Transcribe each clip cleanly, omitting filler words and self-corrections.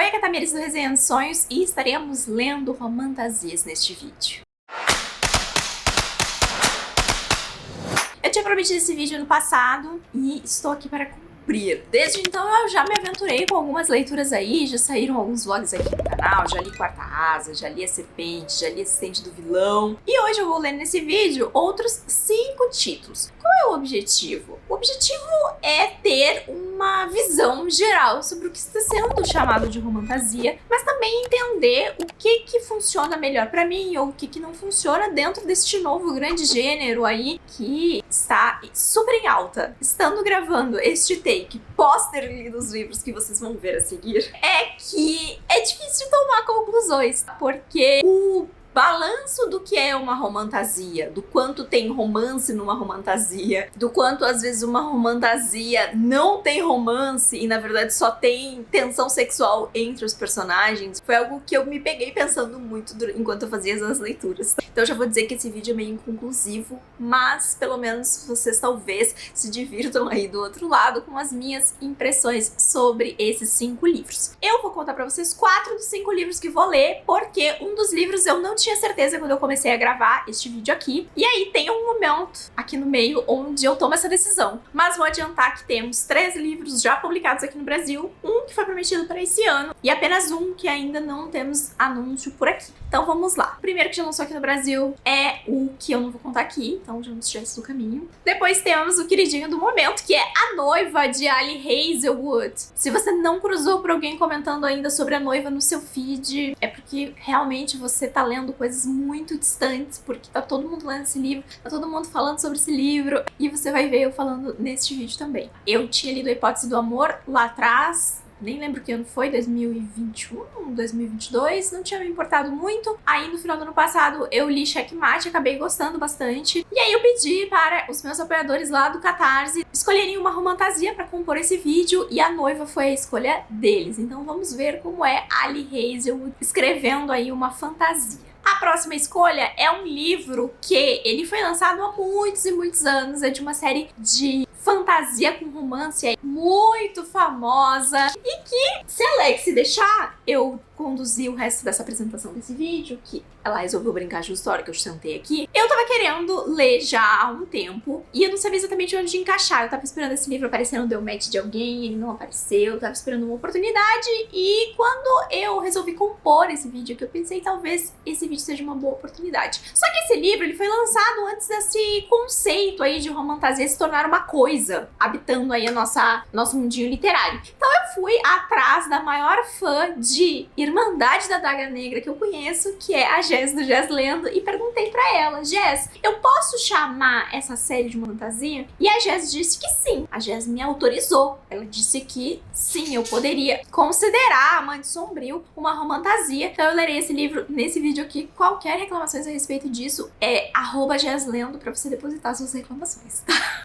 Oi, aqui é a Tamires do Resenhando Sonhos e estaremos lendo Romantasias neste vídeo. Eu tinha prometido esse vídeo no passado e estou aqui para cumprir. Desde então eu já me aventurei com algumas leituras aí, já saíram alguns vlogs aqui no canal, já li Quarta Asa, já li A Serpente, já li Assistente do Vilão. E hoje eu vou ler nesse vídeo outros 5 títulos. Qual é o objetivo? O objetivo é ter uma visão geral sobre o que está sendo chamado de romantasia, mas também entender o que funciona melhor pra mim ou o que não funciona dentro deste novo grande gênero aí que está super em alta. Estando gravando este take pós ter lido os livros que vocês vão ver a seguir, é que é difícil tomar conclusões, porque o balanço do que é uma romantasia, do quanto tem romance numa romantasia, do quanto às vezes uma romantasia não tem romance e na verdade só tem tensão sexual entre os personagens, foi algo que eu me peguei pensando muito enquanto eu fazia as leituras. Então eu já vou dizer que esse vídeo é meio inconclusivo, mas pelo menos vocês talvez se divirtam aí do outro lado com as minhas impressões sobre esses 5 livros. Eu vou contar pra vocês 4 dos 5 livros que vou ler, porque um dos livros eu não tinha certeza quando eu comecei a gravar este vídeo aqui. E aí tem um momento aqui no meio onde eu tomo essa decisão. Mas vou adiantar que temos 3 livros já publicados aqui no Brasil, um que foi prometido para esse ano e apenas um que ainda não temos anúncio por aqui. Então vamos lá. O primeiro que já lançou aqui no Brasil é o que eu não vou contar aqui, então já vamos tirar isso do caminho. Depois temos o queridinho do momento, que é A Noiva, de Ali Hazelwood. Se você não cruzou por alguém comentando ainda sobre A Noiva no seu feed, é porque realmente você tá lendo coisas muito distantes, porque tá todo mundo lendo esse livro, tá todo mundo falando sobre esse livro, e você vai ver eu falando neste vídeo também. Eu tinha lido A Hipótese do Amor lá atrás, nem lembro que ano foi, 2021, 2022, não tinha me importado muito. Aí no final do ano passado eu li Checkmate, acabei gostando bastante. E aí eu pedi para os meus apoiadores lá do Catarse escolherem uma romantasia para compor esse vídeo e A Noiva foi a escolha deles. Então vamos ver como é Ali Hazelwood escrevendo aí uma fantasia. A próxima escolha é um livro que ele foi lançado há muitos e muitos anos, é de uma série de fantasia com romance muito famosa e que, se a Alex deixar eu conduzir o resto dessa apresentação desse vídeo, que ela resolveu brincar justo a hora que eu sentei aqui, eu tava querendo ler já há um tempo e eu não sabia exatamente onde encaixar. Eu tava esperando esse livro aparecer no The Match de alguém, ele não apareceu, eu tava esperando uma oportunidade e quando eu resolvi compor esse vídeo, que eu pensei talvez esse vídeo seja uma boa oportunidade. Só que esse livro ele foi lançado antes desse conceito aí de romantasia se tornar uma coisa, habitando aí nosso mundinho literário. Então eu fui atrás da maior fã de Irmandade da Daga Negra que eu conheço, que é a Jess do Jess Lendo, e perguntei pra ela: Jess, eu posso chamar essa série de fantasia? E a Jess disse que sim. A Jess me autorizou. Ela disse que sim, eu poderia considerar Amante Sombrio uma romantasia. Então eu lerei esse livro nesse vídeo aqui. Qualquer reclamações a respeito disso é @JessLendo pra você depositar suas reclamações.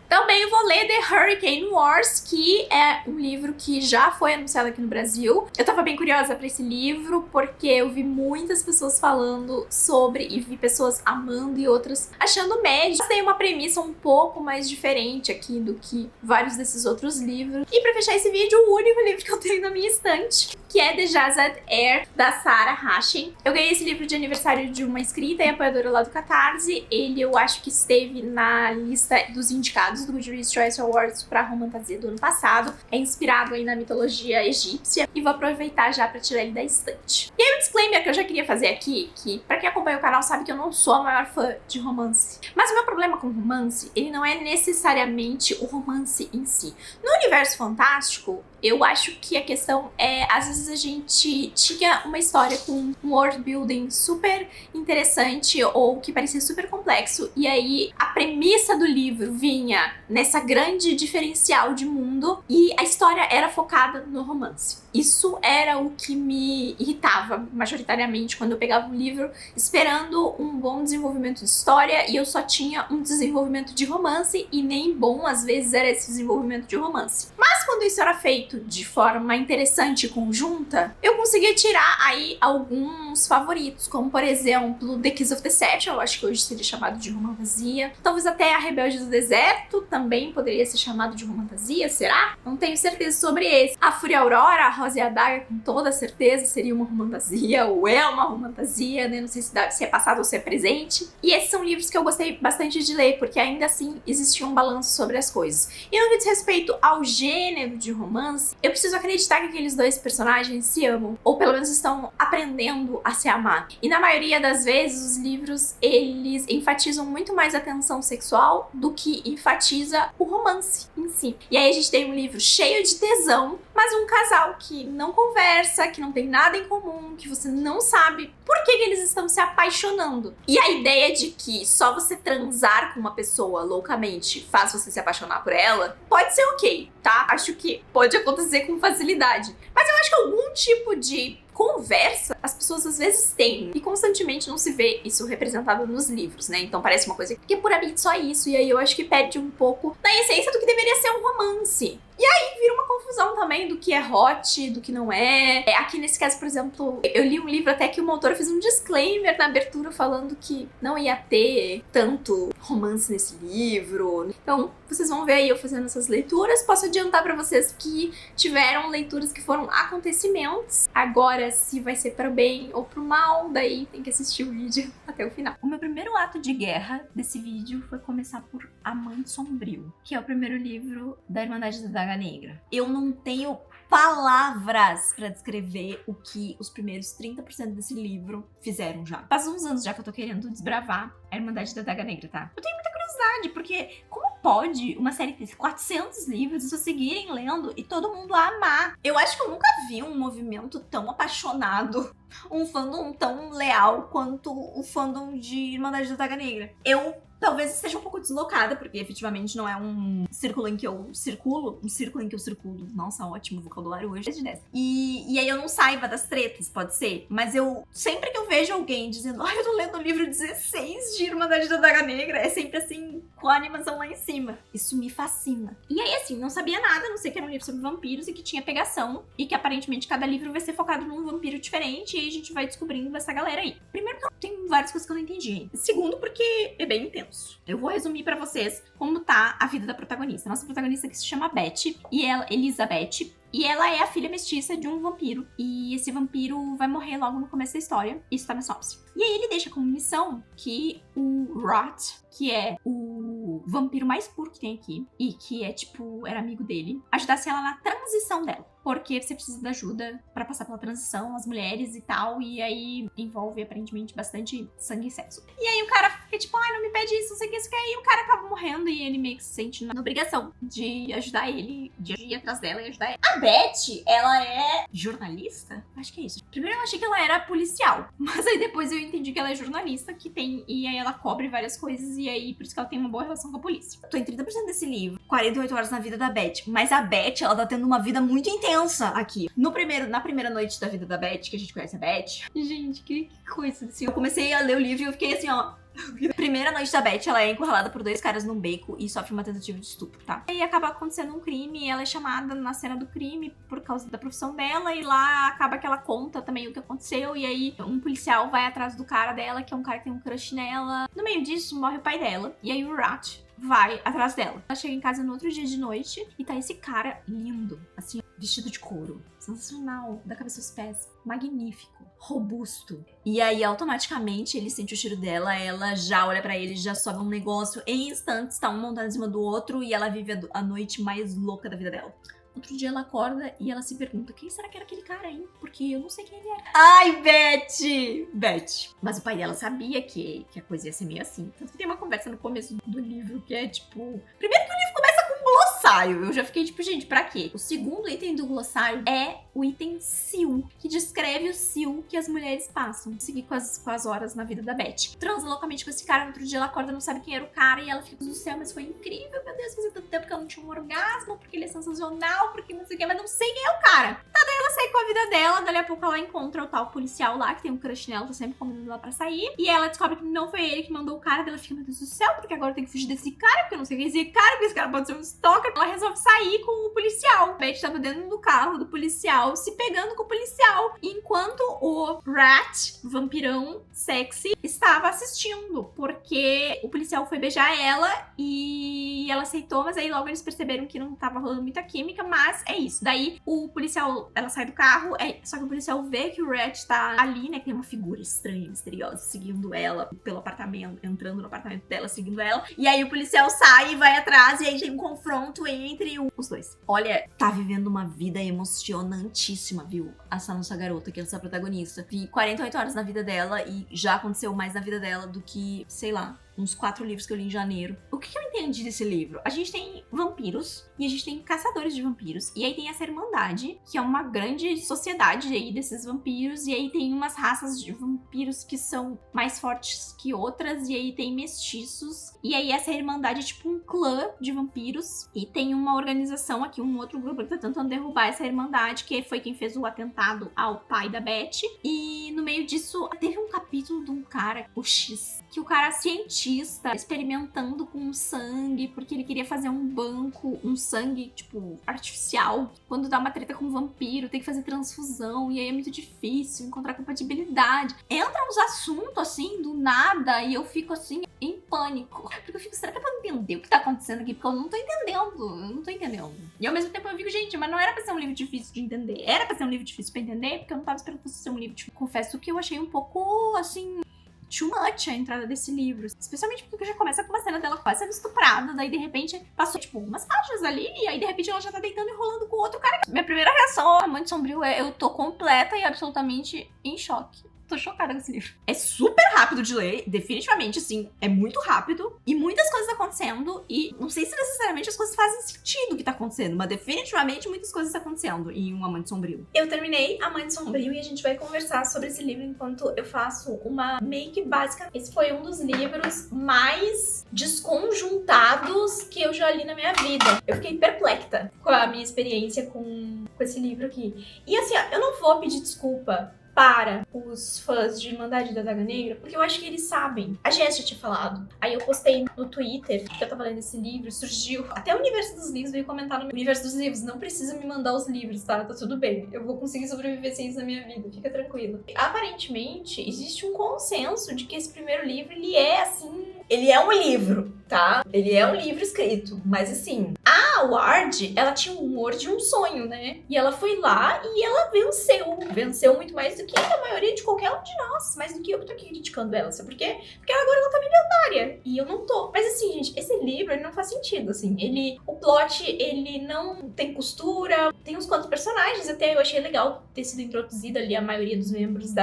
Também vou ler The Hurricane Wars, que é um livro que já foi anunciado aqui no Brasil. Eu tava bem curiosa pra esse livro, porque eu vi muitas pessoas falando sobre e vi pessoas amando e outras achando médio. Tem uma premissa um pouco mais diferente aqui do que vários desses outros livros. E pra fechar esse vídeo, o único livro que eu tenho na minha estante, que é The Jazad Heir, da Sarah Hashem. Eu ganhei esse livro de aniversário de uma inscrita e apoiadora lá do Catarse. Ele, eu acho que esteve na lista dos indicados do Goodreads Choice Awards pra romantasia do ano passado. É inspirado aí na mitologia egípcia e vou aproveitar já pra tirar ele da estante. E aí um disclaimer que eu já queria fazer aqui, que pra quem acompanha o canal sabe que eu não sou a maior fã de romance. Mas o meu problema com romance, ele não é necessariamente o romance em si. No universo fantástico, eu acho que a questão é, às vezes a gente tinha uma história com um world building super interessante ou que parecia super complexo, e aí a premissa do livro vinha nessa grande diferencial de mundo e a história era focada no romance. Isso era o que me irritava majoritariamente quando eu pegava um livro esperando um bom desenvolvimento de história e eu só tinha um desenvolvimento de romance e nem bom às vezes era esse desenvolvimento de romance. Mas quando isso era feito de forma interessante e conjunta, eu conseguia tirar aí alguns favoritos, como por exemplo The Kiss of Deception, eu acho que hoje seria chamado de romantasia. Talvez até A Rebelde do Deserto também poderia ser chamado de romantasia, será? Não tenho certeza sobre esse. A Fúria Aurora, A Rosa e a Daga, com toda certeza seria uma romantasia, ou é uma romantasia, né? Não sei se é passado ou se é presente. E esses são livros que eu gostei bastante de ler, porque ainda assim existia um balanço sobre as coisas. E no que diz respeito ao gênero de romance, eu preciso acreditar que aqueles dois personagens se amam, ou pelo menos estão aprendendo a se amar. E na maioria das vezes, os livros, eles enfatizam muito mais a tensão sexual do que enfatiza o romance em si. E aí a gente tem um livro cheio de tesão, mas um casal que não conversa, que não tem nada em comum, que você não sabe por que eles estão se apaixonando. E a ideia de que só você transar com uma pessoa loucamente faz você se apaixonar por ela, pode ser ok, tá? Acho que pode acontecer com facilidade. Mas eu acho que algum tipo de conversa as pessoas às vezes têm, e constantemente não se vê isso representado nos livros, né? Então parece uma coisa que é puramente só isso, e aí eu acho que perde um pouco da essência do que deveria ser um romance. E aí vira uma confusão também do que é hot, do que não é. Aqui nesse caso, por exemplo, eu li um livro até que uma autora fez um disclaimer na abertura falando que não ia ter tanto romance nesse livro. Então, vocês vão ver aí eu fazendo essas leituras. Posso adiantar pra vocês que tiveram leituras que foram acontecimentos. Agora, se vai ser pro bem ou pro mal, daí tem que assistir o vídeo até o final. O meu primeiro ato de guerra desse vídeo foi começar por Amante Sombrio, que é o primeiro livro da Irmandade da Daga Negra. Eu não tenho palavras pra descrever o que os primeiros 30% desse livro fizeram já. Faz uns anos já que eu tô querendo desbravar a Irmandade da Daga Negra, tá? Eu tenho muita curiosidade, porque como pode uma série ter 400 livros e só seguirem lendo e todo mundo amar? Eu acho que eu nunca vi um movimento tão apaixonado, um fandom tão leal quanto o fandom de Irmandade da Daga Negra. Eu talvez esteja um pouco deslocada, porque efetivamente não é um círculo em que eu circulo. Um círculo em que eu circulo. Nossa, ótimo vocabulário hoje. De 10. E aí eu não saiba das tretas, pode ser. Mas eu, sempre que eu vejo alguém dizendo eu tô lendo o livro 16 de Irmandade da Daga Negra, é sempre assim, com a animação lá em cima. Isso me fascina. E aí assim, não sabia nada, não sei que era um livro sobre vampiros e que tinha pegação. E que aparentemente cada livro vai ser focado num vampiro diferente. E aí a gente vai descobrindo essa galera aí. Primeiro que tem várias coisas que eu não entendi. Segundo, porque é bem intenso. Eu vou resumir pra vocês como tá a vida da protagonista. Nossa protagonista que se chama Beth, e ela, Elizabeth, e ela é a filha mestiça de um vampiro. E esse vampiro vai morrer logo no começo da história. Isso tá na sinopse. E aí ele deixa como missão que o Rot, que é o vampiro mais puro que tem aqui, e que é tipo, era amigo dele, ajudasse ela na transição dela. Porque você precisa de ajuda pra passar pela transição, as mulheres e tal. E aí envolve aparentemente bastante sangue e sexo. E aí o cara fica tipo, ai, não me pede isso, não sei o que, isso que. Aí o cara acaba morrendo e ele meio que se sente na obrigação de ajudar ele, de ir atrás dela e ajudar ele. A Beth, ela é jornalista? Acho que é isso. Primeiro eu achei que ela era policial, mas aí depois eu entendi que ela é jornalista, que tem, e aí ela cobre várias coisas, e aí por isso que ela tem uma boa relação com a polícia. Eu tô em 30% desse livro, 48 horas na vida da Beth, mas a Beth, ela tá tendo uma vida muito intensa aqui. Na primeira noite da vida da Beth, que a gente conhece a Beth, gente, que coisa assim. Eu comecei a ler o livro e eu fiquei assim, ó. Primeira noite da Beth, ela é encurralada por 2 caras num beco e sofre uma tentativa de estupro, tá? E aí acaba acontecendo um crime e ela é chamada na cena do crime por causa da profissão dela, e lá acaba que ela conta também o que aconteceu, e aí um policial vai atrás do cara dela, que é um cara que tem um crush nela. No meio disso, morre o pai dela, e aí o Rat vai atrás dela. Ela chega em casa no outro dia de noite e tá esse cara lindo, assim, vestido de couro, sensacional, da cabeça aos pés, magnífico, robusto. E aí, automaticamente, ele sente o cheiro dela, ela já olha pra ele, já sobe um negócio. Em instantes, tá um montado em cima do outro e ela vive a noite mais louca da vida dela. Outro dia ela acorda e ela se pergunta, quem será que era aquele cara, hein? Porque eu não sei quem ele era. Ai, Beth! Mas o pai dela sabia que a coisa ia ser meio assim. Tanto que tem uma conversa no começo do livro que é tipo... Primeiro que o livro começa com um glossário. Eu já fiquei tipo, gente, pra quê? O segundo item do glossário é o item Sil, que descreve o Sil que as mulheres passam. Seguir com as horas na vida da Beth. Transa loucamente com esse cara, no outro dia ela acorda, não sabe quem era o cara, e ela fica, do céu, mas foi incrível, meu Deus, fazia tanto tempo que eu não tinha um orgasmo, porque ele é sensacional, porque não sei o que, mas não sei quem é o cara. Tá, daí ela sai com a vida dela, dali a pouco ela encontra o tal policial lá, que tem um crush nela, tá sempre convidando ela pra sair, e ela descobre que não foi ele que mandou o cara, daí ela fica, meu Deus do céu, porque agora eu tenho que fugir desse cara, porque eu não sei quem é esse cara, porque esse cara pode ser um stalker, ela resolve sair com o policial. A Beth tava dentro do carro do policial, se pegando com o policial, enquanto o Rat, vampirão sexy, estava assistindo, porque o policial foi beijar ela e ela aceitou, mas aí logo eles perceberam que não tava rolando muita química, mas é isso. Daí o policial, ela sai do carro, só que o policial vê que o Rat tá ali, né, que tem uma figura estranha, misteriosa, seguindo ela pelo apartamento, entrando no apartamento dela, seguindo ela, e aí o policial sai e vai atrás, e aí tem um confronto entre os dois. Olha, tá vivendo uma vida emocionantíssima, viu? Essa nossa garota, que é essa protagonista. Vi 48 horas na vida dela e já aconteceu mais na vida dela do que, sei lá, uns 4 livros que eu li em janeiro. O que eu entendi desse livro? A gente tem vampiros e a gente tem caçadores de vampiros. E aí tem essa Irmandade, que é uma grande sociedade aí desses vampiros. E aí tem umas raças de vampiros que são mais fortes que outras. E aí tem mestiços. E aí essa Irmandade é tipo um clã de vampiros. E tem uma organização aqui, um outro grupo que tá tentando derrubar essa Irmandade, que foi quem fez o atentado ao pai da Beth. E no meio disso, teve um capítulo de um cara, o X, que o cara cientista, experimentando com sangue, porque ele queria fazer um banco, um sangue, tipo, artificial. Quando dá uma treta com um vampiro, tem que fazer transfusão, e aí é muito difícil encontrar compatibilidade. Entra uns assuntos, assim, do nada, e eu fico, assim, em pânico. Porque eu fico, será que é pra entender o que tá acontecendo aqui? Porque eu não tô entendendo. E ao mesmo tempo eu fico, gente, mas não era pra ser um livro difícil de entender. Era pra ser um livro difícil pra entender, porque eu não tava esperando que fosse ser um livro, tipo, confesso que eu achei um pouco, assim, too much a entrada desse livro. Especialmente porque já começa com uma cena dela quase sendo estuprada, daí de repente passou, tipo, umas páginas ali, e aí de repente ela já tá deitando e rolando com outro cara. Minha primeira reação ao Amante Sombrio é: eu tô completa e absolutamente em choque. Tô chocada com esse livro. É super rápido de ler, definitivamente, assim, é muito rápido. E muitas coisas acontecendo, e não sei se necessariamente as coisas fazem sentido o que tá acontecendo, mas definitivamente muitas coisas acontecendo em Um Amante Sombrio. Eu terminei Amante Sombrio e a gente vai conversar sobre esse livro enquanto eu faço uma make básica. Esse foi um dos livros mais desconjuntados que eu já li na minha vida. Eu fiquei perplexa com a minha experiência com esse livro aqui. E assim, ó, eu não vou pedir desculpa para os fãs de Irmandade da Adaga Negra, porque eu acho que eles sabem. A Jess já tinha falado. Aí eu postei no Twitter que eu tava lendo esse livro, surgiu. Até o Universo dos Livros veio comentar no Universo dos Livros. Não precisa me mandar os livros, tá? Tá tudo bem. Eu vou conseguir sobreviver sem isso na minha vida. Fica tranquilo. Aparentemente, existe um consenso de que esse primeiro livro, ele é assim... Ele é um livro, tá? Ele é um livro escrito. Mas assim, a Ward, ela tinha o humor de um sonho, né? E ela foi lá e ela venceu. Venceu muito mais do que a maioria de qualquer um de nós. Mais do que eu que tô aqui criticando ela. Sabe por quê? Porque agora ela tá milionária. E eu não tô. Mas assim, gente, esse livro, ele não faz sentido, assim. O plot, ele não tem costura. Tem uns quantos personagens. Até eu achei legal ter sido introduzido ali a maioria dos membros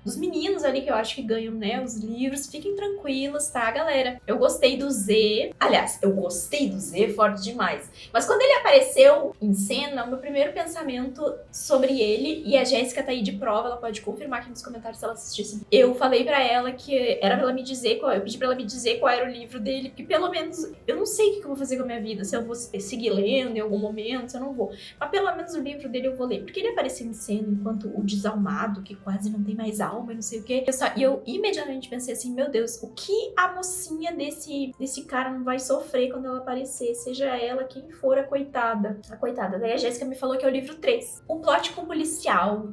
dos meninos ali, que eu acho que ganham, né, os livros. Fiquem tranquilos, tá, galera? Eu gostei do Z. Aliás, eu gostei do Z forte demais. Mas quando ele apareceu em cena, o meu primeiro pensamento sobre ele, e a Jéssica tá aí de prova, ela pode confirmar aqui nos comentários se ela assistisse. Eu falei pra ela que era pra ela me dizer eu pedi pra ela me dizer qual era o livro dele, porque pelo menos eu não sei o que eu vou fazer com a minha vida, se eu vou seguir lendo em algum momento, se eu não vou. Mas pelo menos o livro dele eu vou ler. Porque ele apareceu em cena enquanto o desalmado, que quase não tem mais alma e não sei o quê. E eu imediatamente pensei assim, meu Deus, o que a mocinha desse cara não vai sofrer quando ela aparecer, seja ela quem for a coitada. A coitada. Daí a Jéssica me falou que é o livro 3. O plot com o policial,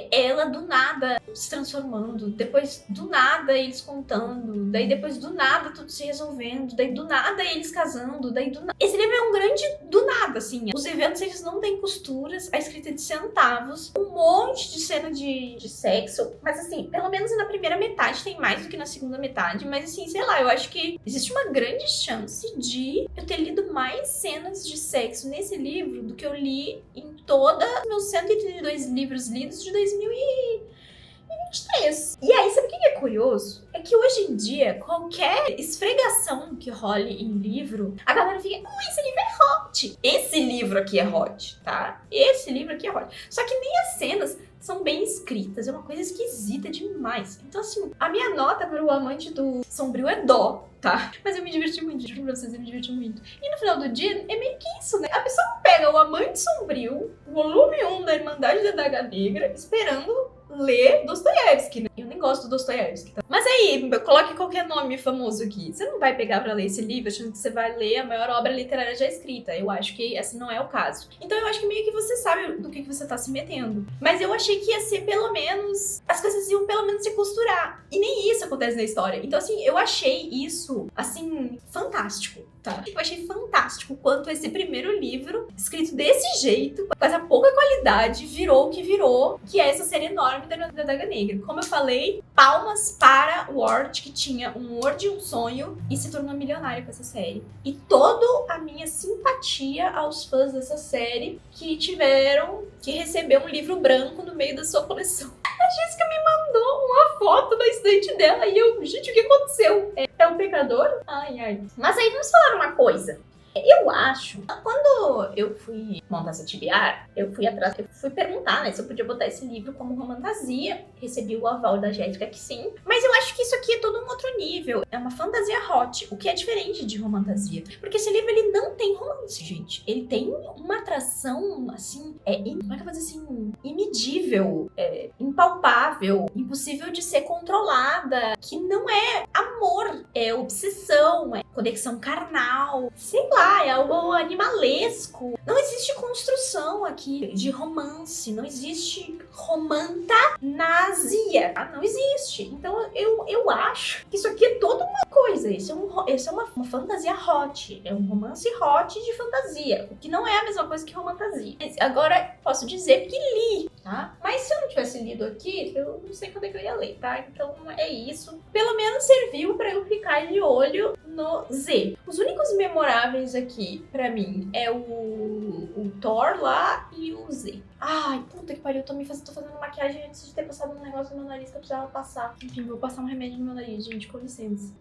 ela do nada se transformando, depois do nada eles contando, daí depois do nada tudo se resolvendo, daí do nada eles casando, daí do nada... Esse livro é um grande do nada, assim. Os eventos, eles não têm costuras, a escrita é de centavos, um monte de cena de sexo, mas assim, pelo menos na primeira metade tem mais do que na segunda metade, mas assim, sei lá, eu acho que existe uma grande chance de eu ter lido mais cenas de sexo nesse livro do que eu li em todos os meus 132 livros lidos de 2023. E aí, sabe o que é curioso? É que hoje em dia, qualquer esfregação que role em livro, a galera fica, esse livro é hot. Esse livro aqui é hot, tá? Esse livro aqui é hot. Só que nem as cenas são bem escritas, é uma coisa esquisita demais. Então, assim, a minha nota para o Amante do Sombrio é dó, tá? Mas eu me diverti muito, juro pra vocês, eu me diverti muito. E no final do dia, é meio que isso, né? A pessoa pega o Amante Sombrio, volume 1 da Irmandade da Adaga Negra, esperando ler Dostoiévski, né? Eu nem gosto do Dostoiévski, tá? Mas aí, coloque qualquer nome famoso aqui. Você não vai pegar pra ler esse livro achando que você vai ler a maior obra literária já escrita. Eu acho que esse não é o caso. Então eu acho que meio que você sabe do que você tá se metendo. Mas eu achei que ia ser pelo menos... As coisas iam pelo menos se costurar. E nem isso acontece na história. Então assim, eu achei isso, assim, fantástico. Tá. Eu achei fantástico quanto esse primeiro livro, escrito desse jeito, com essa pouca qualidade, virou o que virou, que é essa série enorme da Daga Negra. Como eu falei, palmas para o Ward, que tinha um Word e um sonho, e se tornou milionário com essa série. E toda a minha simpatia aos fãs dessa série que tiveram que receber um livro branco no meio da sua coleção. A Jéssica me mandou uma foto da estante dela e eu, gente, o que aconteceu? É um pecador? Ai, ai. Mas aí vamos falar uma coisa. Eu acho, quando eu fui montar essa TBR, eu fui perguntar, né, se eu podia botar esse livro como romantasia. Recebi o aval da Jéssica que sim. Mas eu acho que isso aqui é todo um outro nível. É uma fantasia hot, o que é diferente de romantasia. Porque esse livro, ele não tem romance, gente. Ele tem uma atração, assim, como é que eu vou dizer assim? Imedível, impalpável, impossível de ser controlada, que não é amor, é obsessão, é conexão carnal, sei lá, é algo animalesco. Não existe construção aqui de romance, não existe romantanasia, não existe. Então eu acho que isso aqui é toda uma coisa, isso é uma fantasia hot, é um romance hot de fantasia, o que não é a mesma coisa que romantasia. Agora, posso dizer que li, tá? Mas se eu não tivesse lido aqui, eu não sei quando é que eu ia ler, tá? Então é isso. Pelo menos serviu pra eu ficar de olho no Z. Os únicos memoráveis aqui, pra mim, é o Thor lá e o Z. Ai, puta que pariu, tô fazendo maquiagem antes de ter passado um negócio no meu nariz que eu precisava passar. Enfim, vou passar um remédio no meu nariz, gente, com licença.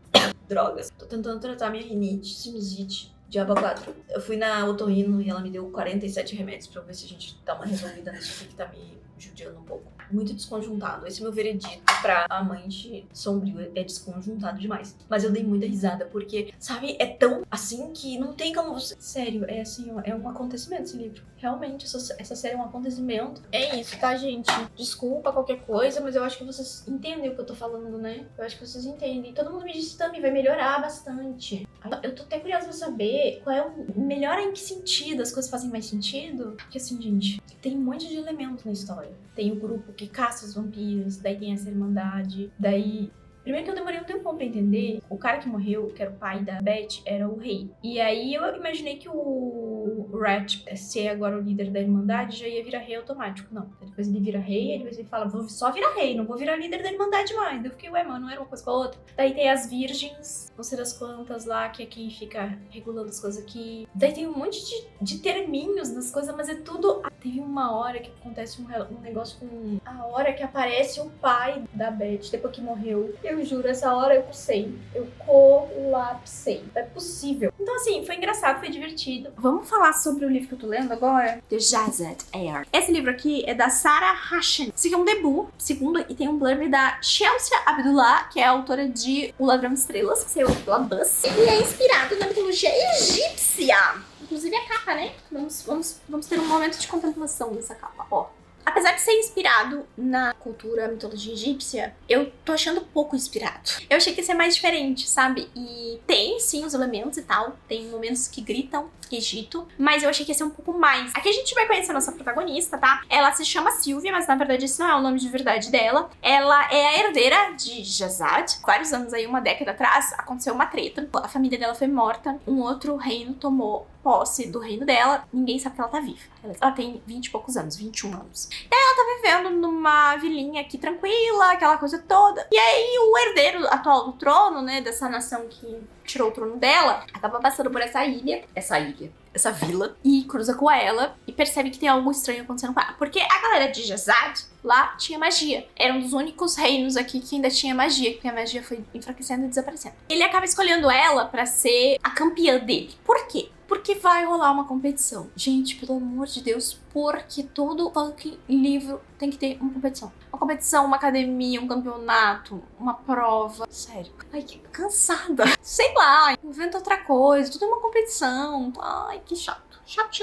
Drogas. Tô tentando tratar minha rinite, sinusite. Diabo 4. Eu fui na otorrino e ela me deu 47 remédios pra ver se a gente dá uma resolvida nisso aqui que tá me judiando um pouco. Muito desconjuntado. Esse é meu veredito pra amante sombrio. É desconjuntado demais. Mas eu dei muita risada porque, sabe, é tão assim que não tem como você... Sério, é assim, ó, é um acontecimento esse livro. Realmente, essa série é um acontecimento. É isso, tá, gente? Desculpa qualquer coisa, mas eu acho que vocês entendem o que eu tô falando, né? Eu acho que vocês entendem. Todo mundo me disse também, vai melhorar bastante. Eu tô até curiosa pra saber qual é o melhor em que sentido as coisas fazem mais sentido. Porque assim, gente, tem um monte de elementos na história. Tem o grupo que caça os vampiros, daí tem essa irmandade, daí... Primeiro que eu demorei um tempão pra entender, o cara que morreu, que era o pai da Beth, era o rei. E aí eu imaginei que o Rat, ser agora o líder da Irmandade, já ia virar rei automático. Não, depois ele vira rei, aí depois ele fala, vou só virar rei, não vou virar líder da Irmandade mais. Eu fiquei, ué, mano, não era uma coisa com a outra. Daí tem as virgens, não sei das quantas lá, que é quem fica regulando as coisas aqui. Daí tem um monte de terminhos nas coisas, mas é tudo... Teve uma hora que acontece um negócio com... A hora que aparece o pai da Beth, depois que morreu. Eu juro, essa hora eu sei. Eu colapsei. É possível. Então, assim, foi engraçado, foi divertido. Vamos falar sobre o livro que eu tô lendo agora? The Jazzed Air. Esse livro aqui é da Sarah Hassan. Esse aqui é um debut, segundo, e tem um blurb da Chelsea Abdullah, que é a autora de O Ladrão de Estrelas, que saiu pela Buzz. Ele é inspirado na mitologia egípcia. Inclusive a capa, né? Vamos ter um momento de contemplação dessa capa, ó. Apesar de ser inspirado na cultura, mitologia egípcia, eu tô achando pouco inspirado. Eu achei que ia ser mais diferente, sabe? E tem, sim, os elementos e tal. Tem momentos que gritam Egito, mas eu achei que ia ser um pouco mais. Aqui a gente vai conhecer a nossa protagonista, tá? Ela se chama Sylvia, mas na verdade esse não é o nome de verdade dela. Ela é a herdeira de Jazad. Vários anos aí, uma década atrás, aconteceu uma treta. A família dela foi morta. Um outro reino tomou posse do reino dela. Ninguém sabe que ela tá viva. Ela tem 20 e poucos anos, 21 anos. E aí ela tá vivendo numa vilinha aqui tranquila, aquela coisa toda. E aí o herdeiro atual do trono, né, dessa nação que tirou o trono dela, acaba passando por essa vila, e cruza com ela e percebe que tem algo estranho acontecendo com ela. Porque a galera de Jazad lá tinha magia. Era um dos únicos reinos aqui que ainda tinha magia, porque a magia foi enfraquecendo e desaparecendo. Ele acaba escolhendo ela pra ser a campeã dele. Por quê? Porque vai rolar uma competição. Gente, pelo amor de Deus, porque todo fucking livro tem que ter uma competição. Uma competição, uma academia, um campeonato, uma prova. Sério. Ai, que cansada. Sei lá, inventa outra coisa, tudo é uma competição. Ai, que chato. Chato.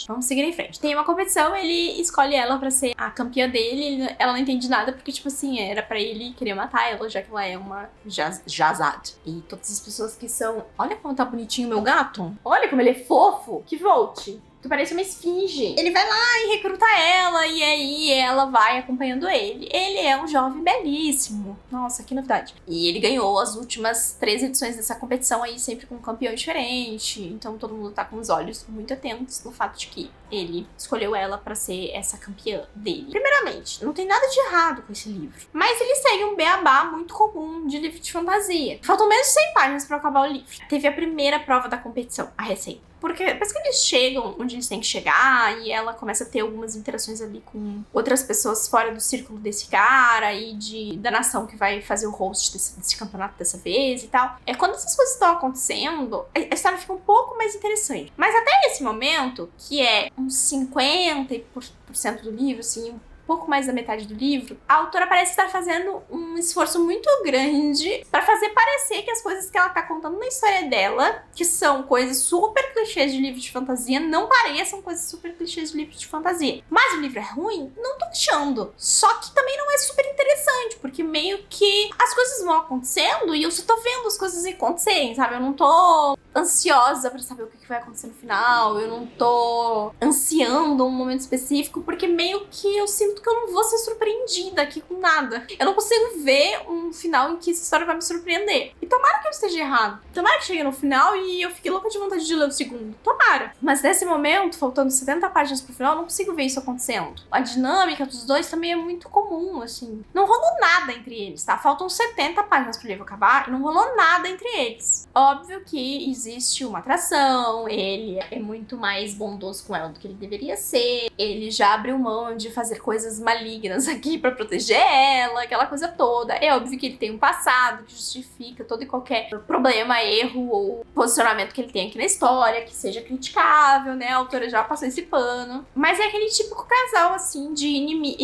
Vamos seguir em frente. Tem uma competição, ele escolhe ela pra ser a campeã dele. Ela não entende nada porque, tipo assim, era pra ele querer matar ela, já que ela é uma Jazad. E todas as pessoas que são... Olha como tá bonitinho o meu gato. Olha como ele é fofo. Que volte. Tu parece uma esfinge. Ele vai lá e recruta ela, e aí ela vai acompanhando ele. Ele é um jovem belíssimo. Nossa, que novidade. E ele ganhou as últimas 3 edições dessa competição aí, sempre com um campeão diferente. Então todo mundo tá com os olhos muito atentos no fato de que ele escolheu ela pra ser essa campeã dele. Primeiramente, não tem nada de errado com esse livro, mas ele segue um beabá muito comum de livro de fantasia. Faltam menos de 100 páginas pra acabar o livro. Teve a primeira prova da competição, a recém. Porque depois que eles chegam onde eles têm que chegar e ela começa a ter algumas interações ali com outras pessoas fora do círculo desse cara e da nação que vai fazer o host desse campeonato dessa vez e tal. É quando essas coisas estão acontecendo, a história fica um pouco mais interessante. Mas até esse momento, que é uns 50% do livro, assim, pouco mais da metade do livro, a autora parece estar fazendo um esforço muito grande pra fazer parecer que as coisas que ela tá contando na história dela, que são coisas super clichês de livro de fantasia, não pareçam coisas super clichês de livro de fantasia. Mas o livro é ruim? Não tô achando. Só que também não é super interessante, porque meio que as coisas vão acontecendo e eu só tô vendo as coisas acontecerem, sabe? Eu não tô ansiosa pra saber o que vai acontecer no final, eu não tô ansiando um momento específico, porque meio que eu sinto que eu não vou ser surpreendida aqui com nada. Eu não consigo ver um final em que essa história vai me surpreender. E tomara que eu esteja errado. Tomara que chegue no final e eu fique louca de vontade de ler o segundo. Tomara. Mas nesse momento, faltando 70 páginas pro final, eu não consigo ver isso acontecendo. A dinâmica dos dois também é muito comum, assim. Não rolou nada entre eles, tá? Faltam 70 páginas pro livro acabar e não rolou nada entre eles. Óbvio que existe uma atração, ele é muito mais bondoso com ela do que ele deveria ser, ele já abriu mão de fazer coisas malignas aqui pra proteger ela, aquela coisa toda. É óbvio que ele tem um passado que justifica todo e qualquer problema, erro ou posicionamento que ele tem aqui na história, que seja criticável, né? A autora já passou esse pano. Mas é aquele típico casal, assim, de enemy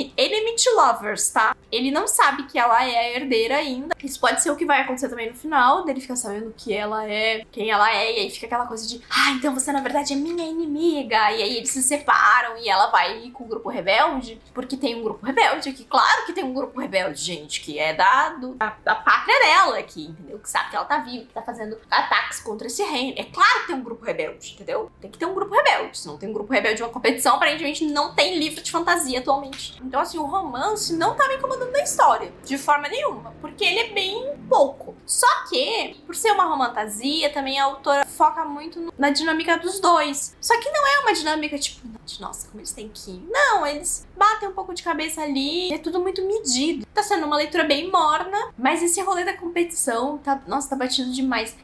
lovers, tá? Ele não sabe que ela é a herdeira ainda. Isso pode ser o que vai acontecer também no final, dele ficar sabendo que ela é quem ela é, e aí fica aquela coisa de então você na verdade é minha inimiga. E aí eles se separam e ela vai com o grupo rebelde, porque tem um grupo rebelde aqui. Claro que tem um grupo rebelde, gente, que é da pátria dela aqui, entendeu? Que sabe que ela tá viva, que tá fazendo ataques contra esse reino. É claro que tem um grupo rebelde, entendeu? Tem que ter um grupo rebelde. Se não tem um grupo rebelde de uma competição, aparentemente não tem livro de fantasia atualmente. Então, assim, o romance não tá me incomodando na história, de forma nenhuma, porque ele é bem pouco. Só que, por ser uma romantasia, também a autora foca muito na dinâmica dos dois. Só que não é uma dinâmica tipo, nossa, como eles têm que ir. Não, eles batem um pouco de cabeça ali, é tudo muito medido. Tá sendo uma leitura bem morna, mas esse rolê da competição, tá batido demais.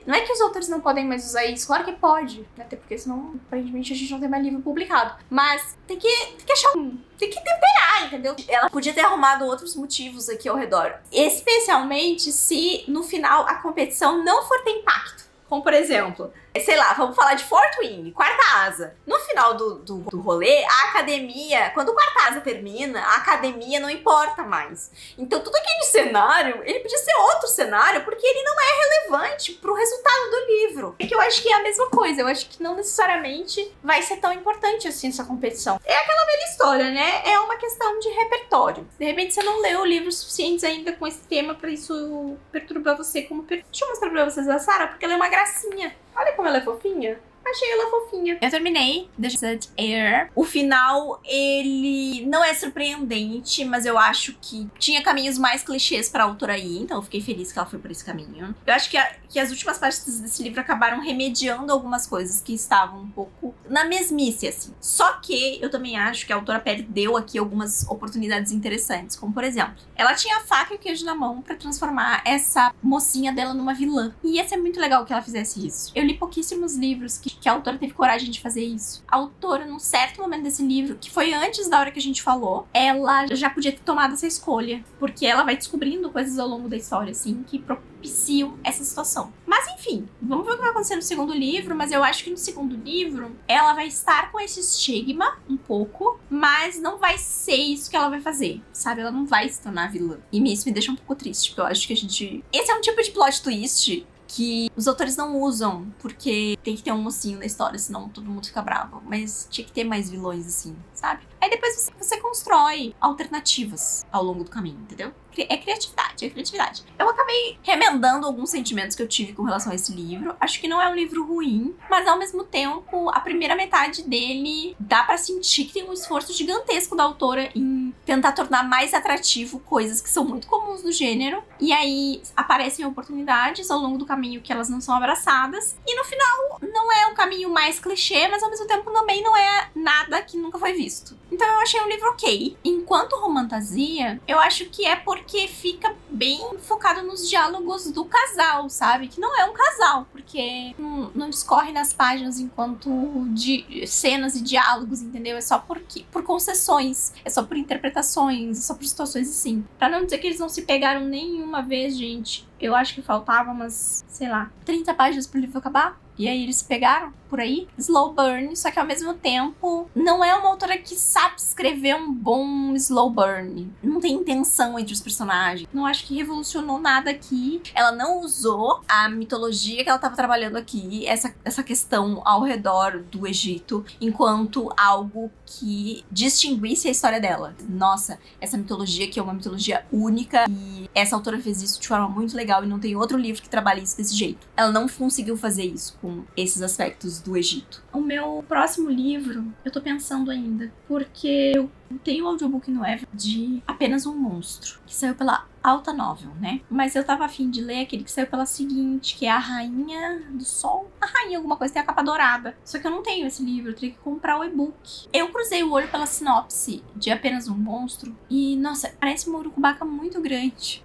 Não é que os autores não podem mais usar isso, claro que pode, até porque senão, aparentemente, a gente não tem mais livro publicado. Mas tem que achar tem que temperar, entendeu? Ela podia ter arrumado outros motivos aqui ao redor. Especialmente se, no final, a competição não for ter impacto. Como, por exemplo, sei lá, vamos falar de Fourth Wing, quarta asa. No final do rolê, a academia, quando o quarta asa termina, a academia não importa mais. Então, todo aquele cenário, ele podia ser outro cenário, porque ele não é relevante pro resultado do livro. É que eu acho que é a mesma coisa, eu acho que não necessariamente vai ser tão importante assim essa competição. É aquela velha história, né? É uma questão de repertório. De repente, você não leu livros suficientes ainda com esse tema pra isso perturbar você como... Deixa eu mostrar pra vocês a Sarah, porque ela é uma gracinha. Olha como ela é fofinha. Achei ela fofinha. Eu terminei The Jazad Heir. O final, ele não é surpreendente, mas eu acho que tinha caminhos mais clichês pra autora ir, então eu fiquei feliz que ela foi por esse caminho. Eu acho que as últimas partes desse livro acabaram remediando algumas coisas que estavam um pouco na mesmice, assim. Só que eu também acho que a autora perdeu aqui algumas oportunidades interessantes, como por exemplo, ela tinha a faca e o queijo na mão pra transformar essa mocinha dela numa vilã. E ia ser muito legal que ela fizesse isso. Eu li pouquíssimos livros que onde que a autora teve coragem de fazer isso. A autora, num certo momento desse livro, que foi antes da hora que a gente falou, ela já podia ter tomado essa escolha, porque ela vai descobrindo coisas ao longo da história, assim, que propiciam essa situação. Mas enfim, vamos ver o que vai acontecer no segundo livro, mas eu acho que no segundo livro ela vai estar com esse estigma um pouco, mas não vai ser isso que ela vai fazer, sabe? Ela não vai se tornar vilã. E isso me deixa um pouco triste, porque eu acho que a gente... Esse é um tipo de plot twist que os autores não usam, porque tem que ter um mocinho na história, senão todo mundo fica bravo. Mas tinha que ter mais vilões, assim, sabe? Aí depois você constrói alternativas ao longo do caminho, entendeu? É criatividade, é criatividade. Eu acabei remendando alguns sentimentos que eu tive com relação a esse livro. Acho que não é um livro ruim, mas ao mesmo tempo, a primeira metade dele dá pra sentir que tem um esforço gigantesco da autora em tentar tornar mais atrativo coisas que são muito comuns do gênero. E aí aparecem oportunidades ao longo do caminho que elas não são abraçadas. E no final, não é um caminho mais clichê, mas ao mesmo tempo também não é nada que nunca foi visto. Então eu achei um livro ok. Enquanto romantasia, eu acho que é porque fica bem focado nos diálogos do casal, sabe? Que não é um casal, porque não escorre nas páginas enquanto de cenas e diálogos, entendeu? É só por concessões, é só por interpretações, é só por situações assim. Pra não dizer que eles não se pegaram nenhuma vez, gente. Eu acho que faltava umas, sei lá, 30 páginas pro livro acabar. E aí eles pegaram por aí, slow burn, só que ao mesmo tempo não é uma autora que sabe escrever um bom slow burn. Não tem intenção entre os personagens. Não acho que revolucionou nada aqui. Ela não usou a mitologia que ela estava trabalhando aqui, essa questão ao redor do Egito, enquanto algo que distinguisse a história dela. Nossa, essa mitologia que é uma mitologia única e essa autora fez isso de forma muito legal e não tem outro livro que trabalhe isso desse jeito. Ela não conseguiu fazer isso com esses aspectos do Egito. O meu próximo livro, eu tô pensando ainda, porque eu tenho um audiobook no Ever de Apenas um Monstro, que saiu pela Alta Novel, né? Mas eu tava afim de ler aquele que saiu pela seguinte, que é A Rainha do Sol. A Rainha alguma coisa, tem a capa dourada. Só que eu não tenho esse livro, eu teria que comprar o e-book. Eu cruzei o olho pela sinopse de Apenas um Monstro e, nossa, parece uma urucubaca muito grande.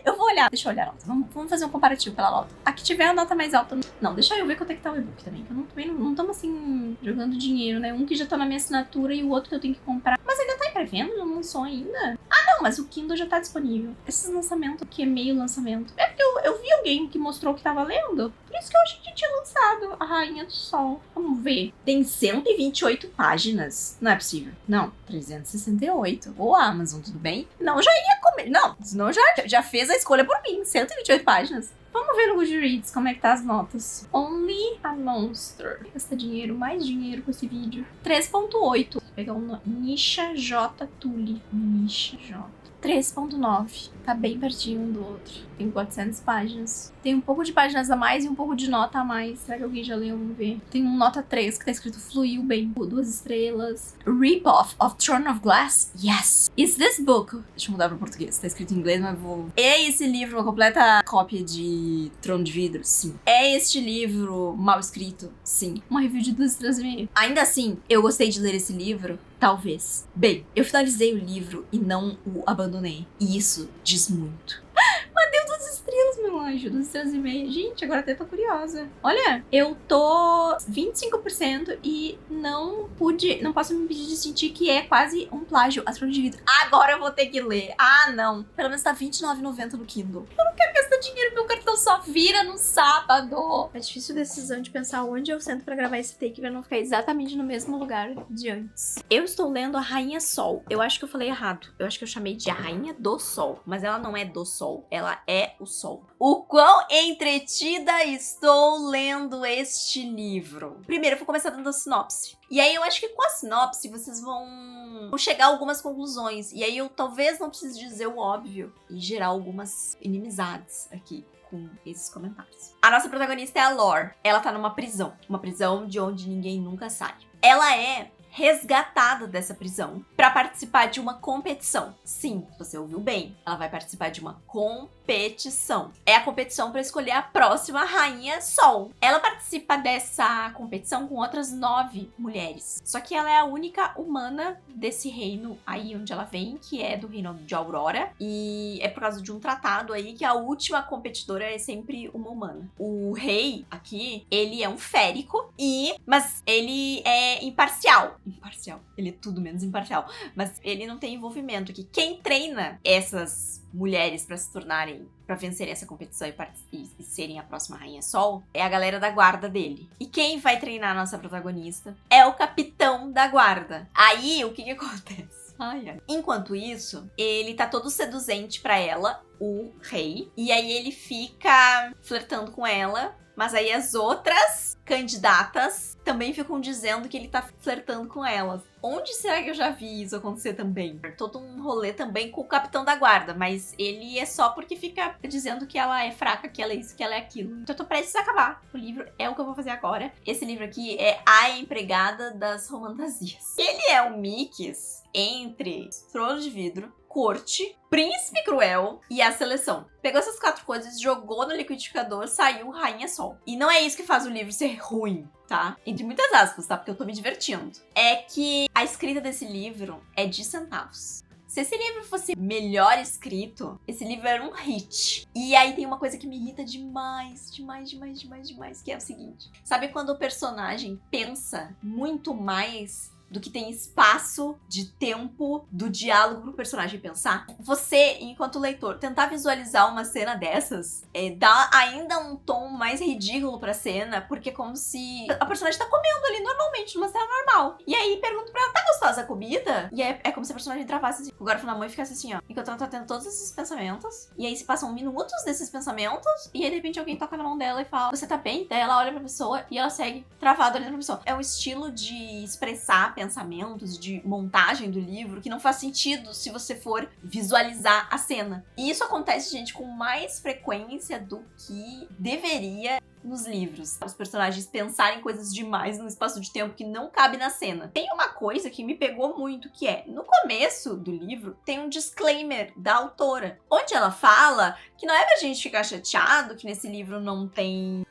Eu vou olhar, deixa eu olhar a nota. Vamos fazer um comparativo pela nota. A que tiver a nota mais alta. Não, deixa eu ver quanto é que tá o e-book também. Que eu não estamos assim jogando dinheiro, né? Um que já tá na minha assinatura e o outro que eu tenho que comprar. Mas ainda tá em pré-venda? Não lançou ainda? Ah, não, mas o Kindle já tá disponível. Esses lançamentos aqui é meio lançamento. É porque eu vi alguém que mostrou que tava lendo. Por isso que eu achei que tinha lançado A Rainha do Sol. Vamos ver. Tem 128 páginas. Não é possível. Não, 368. Ô, Amazon, tudo bem? Não, já ia comer. Não, senão já fez a escolha por mim. 128 páginas. Vamos ver no Goodreads como é que tá as notas. Only a Monster. Gasta dinheiro, mais dinheiro com esse vídeo. 3.8. Vou pegar um Nisha J. Tully. Nisha J. 3.9. Tá bem pertinho um do outro. Tem 400 páginas. Tem um pouco de páginas a mais e um pouco de nota a mais. Será que alguém já leu? Vamos ver. Tem um nota 3 que tá escrito fluiu bem. 2 estrelas. Rip-off of Throne of Glass? Yes. Is this book... Deixa eu mudar pra português. Tá escrito em inglês, mas vou... É esse livro uma completa cópia de Trono de Vidro? Sim. É este livro mal escrito? Sim. Uma review de 2 estrelas e meio. Ainda assim, eu gostei de ler esse livro. Talvez. Bem, eu finalizei o livro e não o abandonei. E isso diz muito. Mas deu 2 estrelas, meu anjo. 2 estrelas e meia. Gente, agora até tô curiosa. Olha, eu tô 25% e não posso me impedir de sentir que é quase um plágio a Trono de Vidro. Agora eu vou ter que ler. Ah, não. Pelo menos tá R$29,90 no Kindle. Eu não quero gastar dinheiro, meu cartão só vira no sábado. É difícil a decisão de pensar onde eu sento pra gravar esse take pra não ficar exatamente no mesmo lugar de antes. Eu estou lendo A Rainha Sol. Eu acho que eu falei errado. Eu acho que eu chamei de A Rainha do Sol. Mas ela não é do Sol. Ela é o Sol. O quão entretida estou lendo este livro. Primeiro, eu vou começar dando a sinopse. E aí, eu acho que com a sinopse, vocês vão chegar a algumas conclusões. E aí, eu talvez não precise dizer o óbvio e gerar algumas inimizades aqui com esses comentários. A nossa protagonista é a Lore. Ela tá numa prisão. Uma prisão de onde ninguém nunca sai. Ela é resgatada dessa prisão para participar de uma competição. Sim, você ouviu bem. Ela vai participar de uma competição. É a competição para escolher a próxima Rainha Sol. Ela participa dessa competição com outras 9 mulheres. Só que ela é a única humana desse reino aí onde ela vem, que é do reino de Aurora. E é por causa de um tratado aí que a última competidora é sempre uma humana. O rei aqui, ele é um férico mas ele é imparcial. Imparcial. Ele é tudo menos imparcial. Mas ele não tem envolvimento aqui. Quem treina essas mulheres pra se tornarem, pra vencerem essa competição e serem a próxima Rainha Sol, é a galera da guarda dele. E quem vai treinar a nossa protagonista é o capitão da guarda. Aí, o que acontece? Enquanto isso, ele tá todo seduzente pra ela, o rei, e aí ele fica flertando com ela. Mas aí as outras candidatas também ficam dizendo que ele tá flertando com elas. Onde será que eu já vi isso acontecer também? Todo um rolê também com o capitão da guarda, mas ele é só porque fica dizendo que ela é fraca, que ela é isso, que ela é aquilo. Então eu tô prestes a acabar. O livro é o que eu vou fazer agora. Esse livro aqui é A Empregada das Romantasias. Ele é um mix entre Trono de Vidro, Corte, Príncipe Cruel e A Seleção. Pegou essas 4 coisas, jogou no liquidificador, saiu Rainha Sol. E não é isso que faz o livro ser ruim, tá? Entre muitas aspas, tá? Porque eu tô me divertindo. É que a escrita desse livro é de centavos. Se esse livro fosse melhor escrito, esse livro era um hit. E aí tem uma coisa que me irrita demais, que é o seguinte. Sabe quando o personagem pensa muito mais do que tem espaço de tempo do diálogo pro personagem pensar? Você, enquanto leitor, tentar visualizar uma cena dessas dá ainda um tom mais ridículo pra cena, porque é como se a personagem tá comendo ali normalmente, numa cena normal. E aí pergunto pra ela, tá gostosa a comida? E é como se a personagem travasse assim, o garfo na mão e ficasse assim, ó. Enquanto ela tá tendo todos esses pensamentos, e aí se passam minutos desses pensamentos, e aí de repente alguém toca na mão dela e fala, você tá bem? Daí ela olha pra pessoa e ela segue travada olhando pra pessoa. É um estilo de expressar pensamentos, de montagem do livro, que não faz sentido se você for visualizar a cena. E isso acontece, gente, com mais frequência do que deveria nos livros. Os personagens pensarem coisas demais num espaço de tempo que não cabe na cena. Tem uma coisa que me pegou muito, que é, no começo do livro, tem um disclaimer da autora, onde ela fala que não é pra gente ficar chateado que nesse livro não tem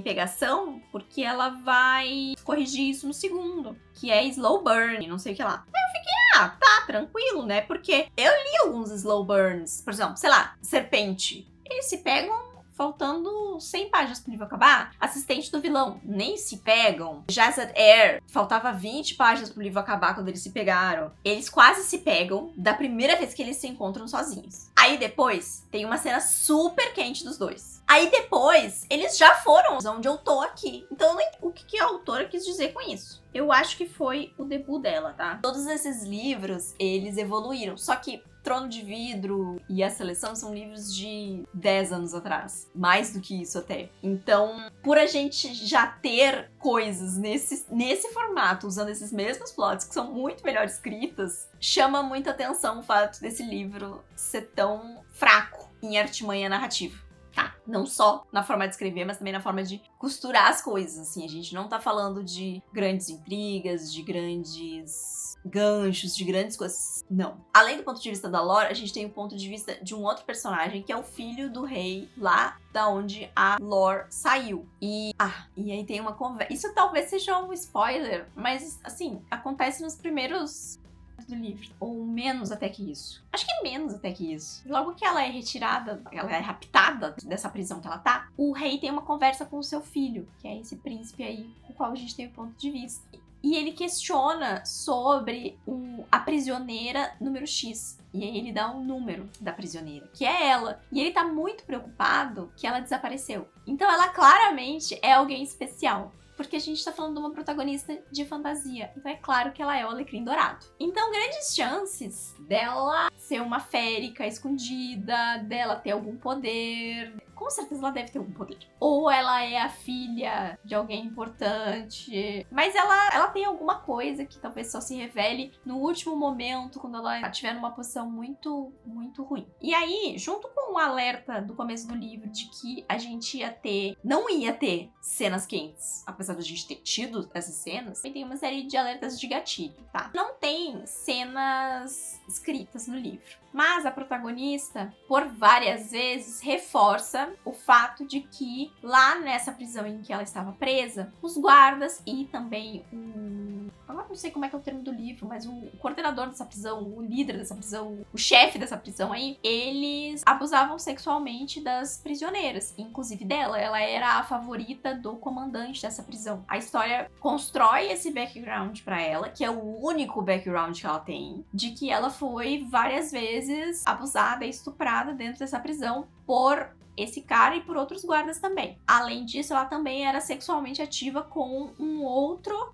pegação, porque ela vai corrigir isso no segundo, que é slow burn, não sei o que lá. Aí eu fiquei, tá, tranquilo, né? Porque eu li alguns slow burns, por exemplo, sei lá, Serpente. Eles se pegam faltando 100 páginas pro livro acabar. Assistente do Vilão, nem se pegam. Jazzed Air, faltava 20 páginas pro livro acabar quando eles se pegaram. Eles quase se pegam da primeira vez que eles se encontram sozinhos. Aí depois, tem uma cena super quente dos dois. Aí depois, eles já foram onde eu tô aqui. Então, o que a autora quis dizer com isso? Eu acho que foi o debut dela, tá? Todos esses livros, eles evoluíram. Só que Trono de Vidro e A Seleção são livros de 10 anos atrás. Mais do que isso até. Então, por a gente já ter coisas nesse formato, usando esses mesmos plots, que são muito melhor escritas, chama muita atenção o fato desse livro ser tão fraco em artimanha narrativa. Tá, não só na forma de escrever, mas também na forma de costurar as coisas, assim. A gente não tá falando de grandes intrigas, de grandes ganchos, de grandes coisas. Não. Além do ponto de vista da lore, a gente tem o ponto de vista de um outro personagem, que é o filho do rei lá da onde a lore saiu. E aí tem uma conversa. Isso talvez seja um spoiler, mas, assim, acontece nos primeiros do livro, ou menos até que isso. Acho que menos até que isso. Logo que ela é retirada, ela é raptada dessa prisão que ela tá, o rei tem uma conversa com o seu filho, que é esse príncipe aí, com o qual a gente tem o ponto de vista. E ele questiona sobre a prisioneira número X. E aí ele dá um número da prisioneira, que é ela. E ele tá muito preocupado que ela desapareceu. Então ela claramente é alguém especial. Porque a gente tá falando de uma protagonista de fantasia. Então é claro que ela é o Alecrim Dourado. Então, grandes chances dela ser uma férica escondida, dela ter algum poder. Com certeza ela deve ter algum poder. Ou ela é a filha de alguém importante. Mas ela tem alguma coisa que talvez só se revele no último momento, quando ela estiver numa posição muito, muito ruim. E aí, junto com o alerta do começo do livro de que a gente não ia ter cenas quentes, apesar apesar de a gente ter tido essas cenas, também tem uma série de alertas de gatilho, tá? Não tem cenas escritas no livro, mas a protagonista, por várias vezes, reforça o fato de que lá nessa prisão em que ela estava presa, os guardas e também agora não sei como é que é o termo do livro, mas o coordenador dessa prisão, o líder dessa prisão, o chefe dessa prisão aí, eles abusavam sexualmente das prisioneiras, inclusive dela. Ela era a favorita do comandante dessa prisão. A história constrói esse background pra ela, que é o único background que ela tem, de que ela foi várias vezes abusada e estuprada dentro dessa prisão por esse cara e por outros guardas também. Além disso, ela também era sexualmente ativa com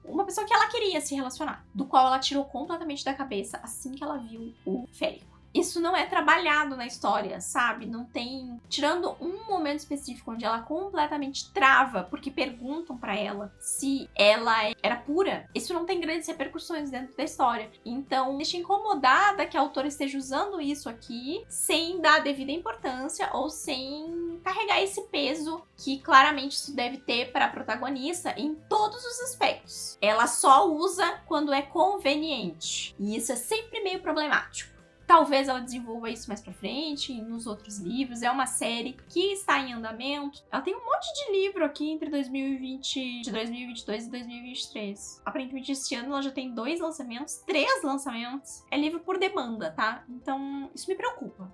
uma pessoa que ela queria se relacionar, do qual ela tirou completamente da cabeça assim que ela viu o Férico. Isso não é trabalhado na história, sabe? Não tem... Tirando um momento específico onde ela completamente trava porque perguntam pra ela se ela era pura, isso não tem grandes repercussões dentro da história. Então, deixa incomodada que a autora esteja usando isso aqui sem dar a devida importância ou sem carregar esse peso que claramente isso deve ter para a protagonista em todos os aspectos. Ela só usa quando é conveniente. E isso é sempre meio problemático. Talvez ela desenvolva isso mais pra frente, nos outros livros. É uma série que está em andamento. Ela tem um monte de livro aqui entre 2022 e 2023. Aparentemente, esse ano ela já tem 2 lançamentos, 3 lançamentos. É livro por demanda, tá? Então, isso me preocupa.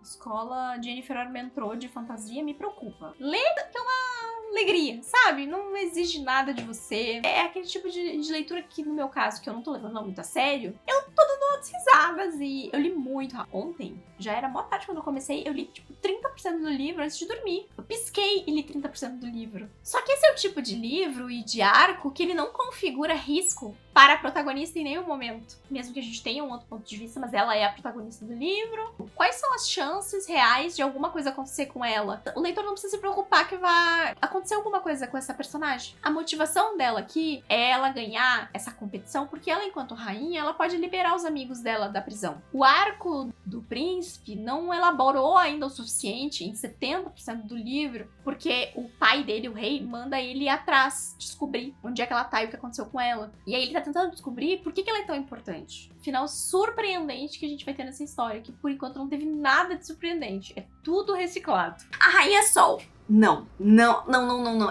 Escola Jennifer Armentrout de fantasia me preocupa. Lê que é uma alegria, sabe? Não exige nada de você. É aquele tipo de leitura que, no meu caso, que eu não tô levando muito a sério, eu tô dando umas risadas e eu li muito. Ontem, já era boa tarde quando eu comecei, eu li, tipo, 30% do livro antes de dormir. Eu pisquei e li 30% do livro. Só que esse é o tipo de livro e de arco que ele não configura risco para a protagonista em nenhum momento. Mesmo que a gente tenha um outro ponto de vista, mas ela é a protagonista do livro. Quais são as chances reais de alguma coisa acontecer com ela? O leitor não precisa se preocupar que vai acontecer alguma coisa com essa personagem. A motivação dela aqui é ela ganhar essa competição, porque ela, enquanto rainha, ela pode liberar os amigos dela da prisão. O arco do príncipe não elaborou ainda o suficiente em 70% do livro, porque o pai dele, o rei, manda ele ir atrás, descobrir onde é que ela tá e o que aconteceu com ela. E aí ele tá tentando descobrir por que ela é tão importante. Final surpreendente que a gente vai ter nessa história, que por enquanto não teve nada de surpreendente. É tudo reciclado. A Rainha Sol. Não.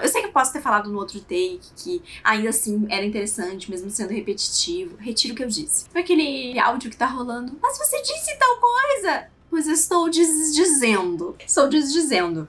Eu sei que eu posso ter falado no outro take que ainda assim era interessante, mesmo sendo repetitivo. Retiro o que eu disse. Foi aquele áudio que tá rolando. Mas você disse tal coisa! Pois eu estou desdizendo.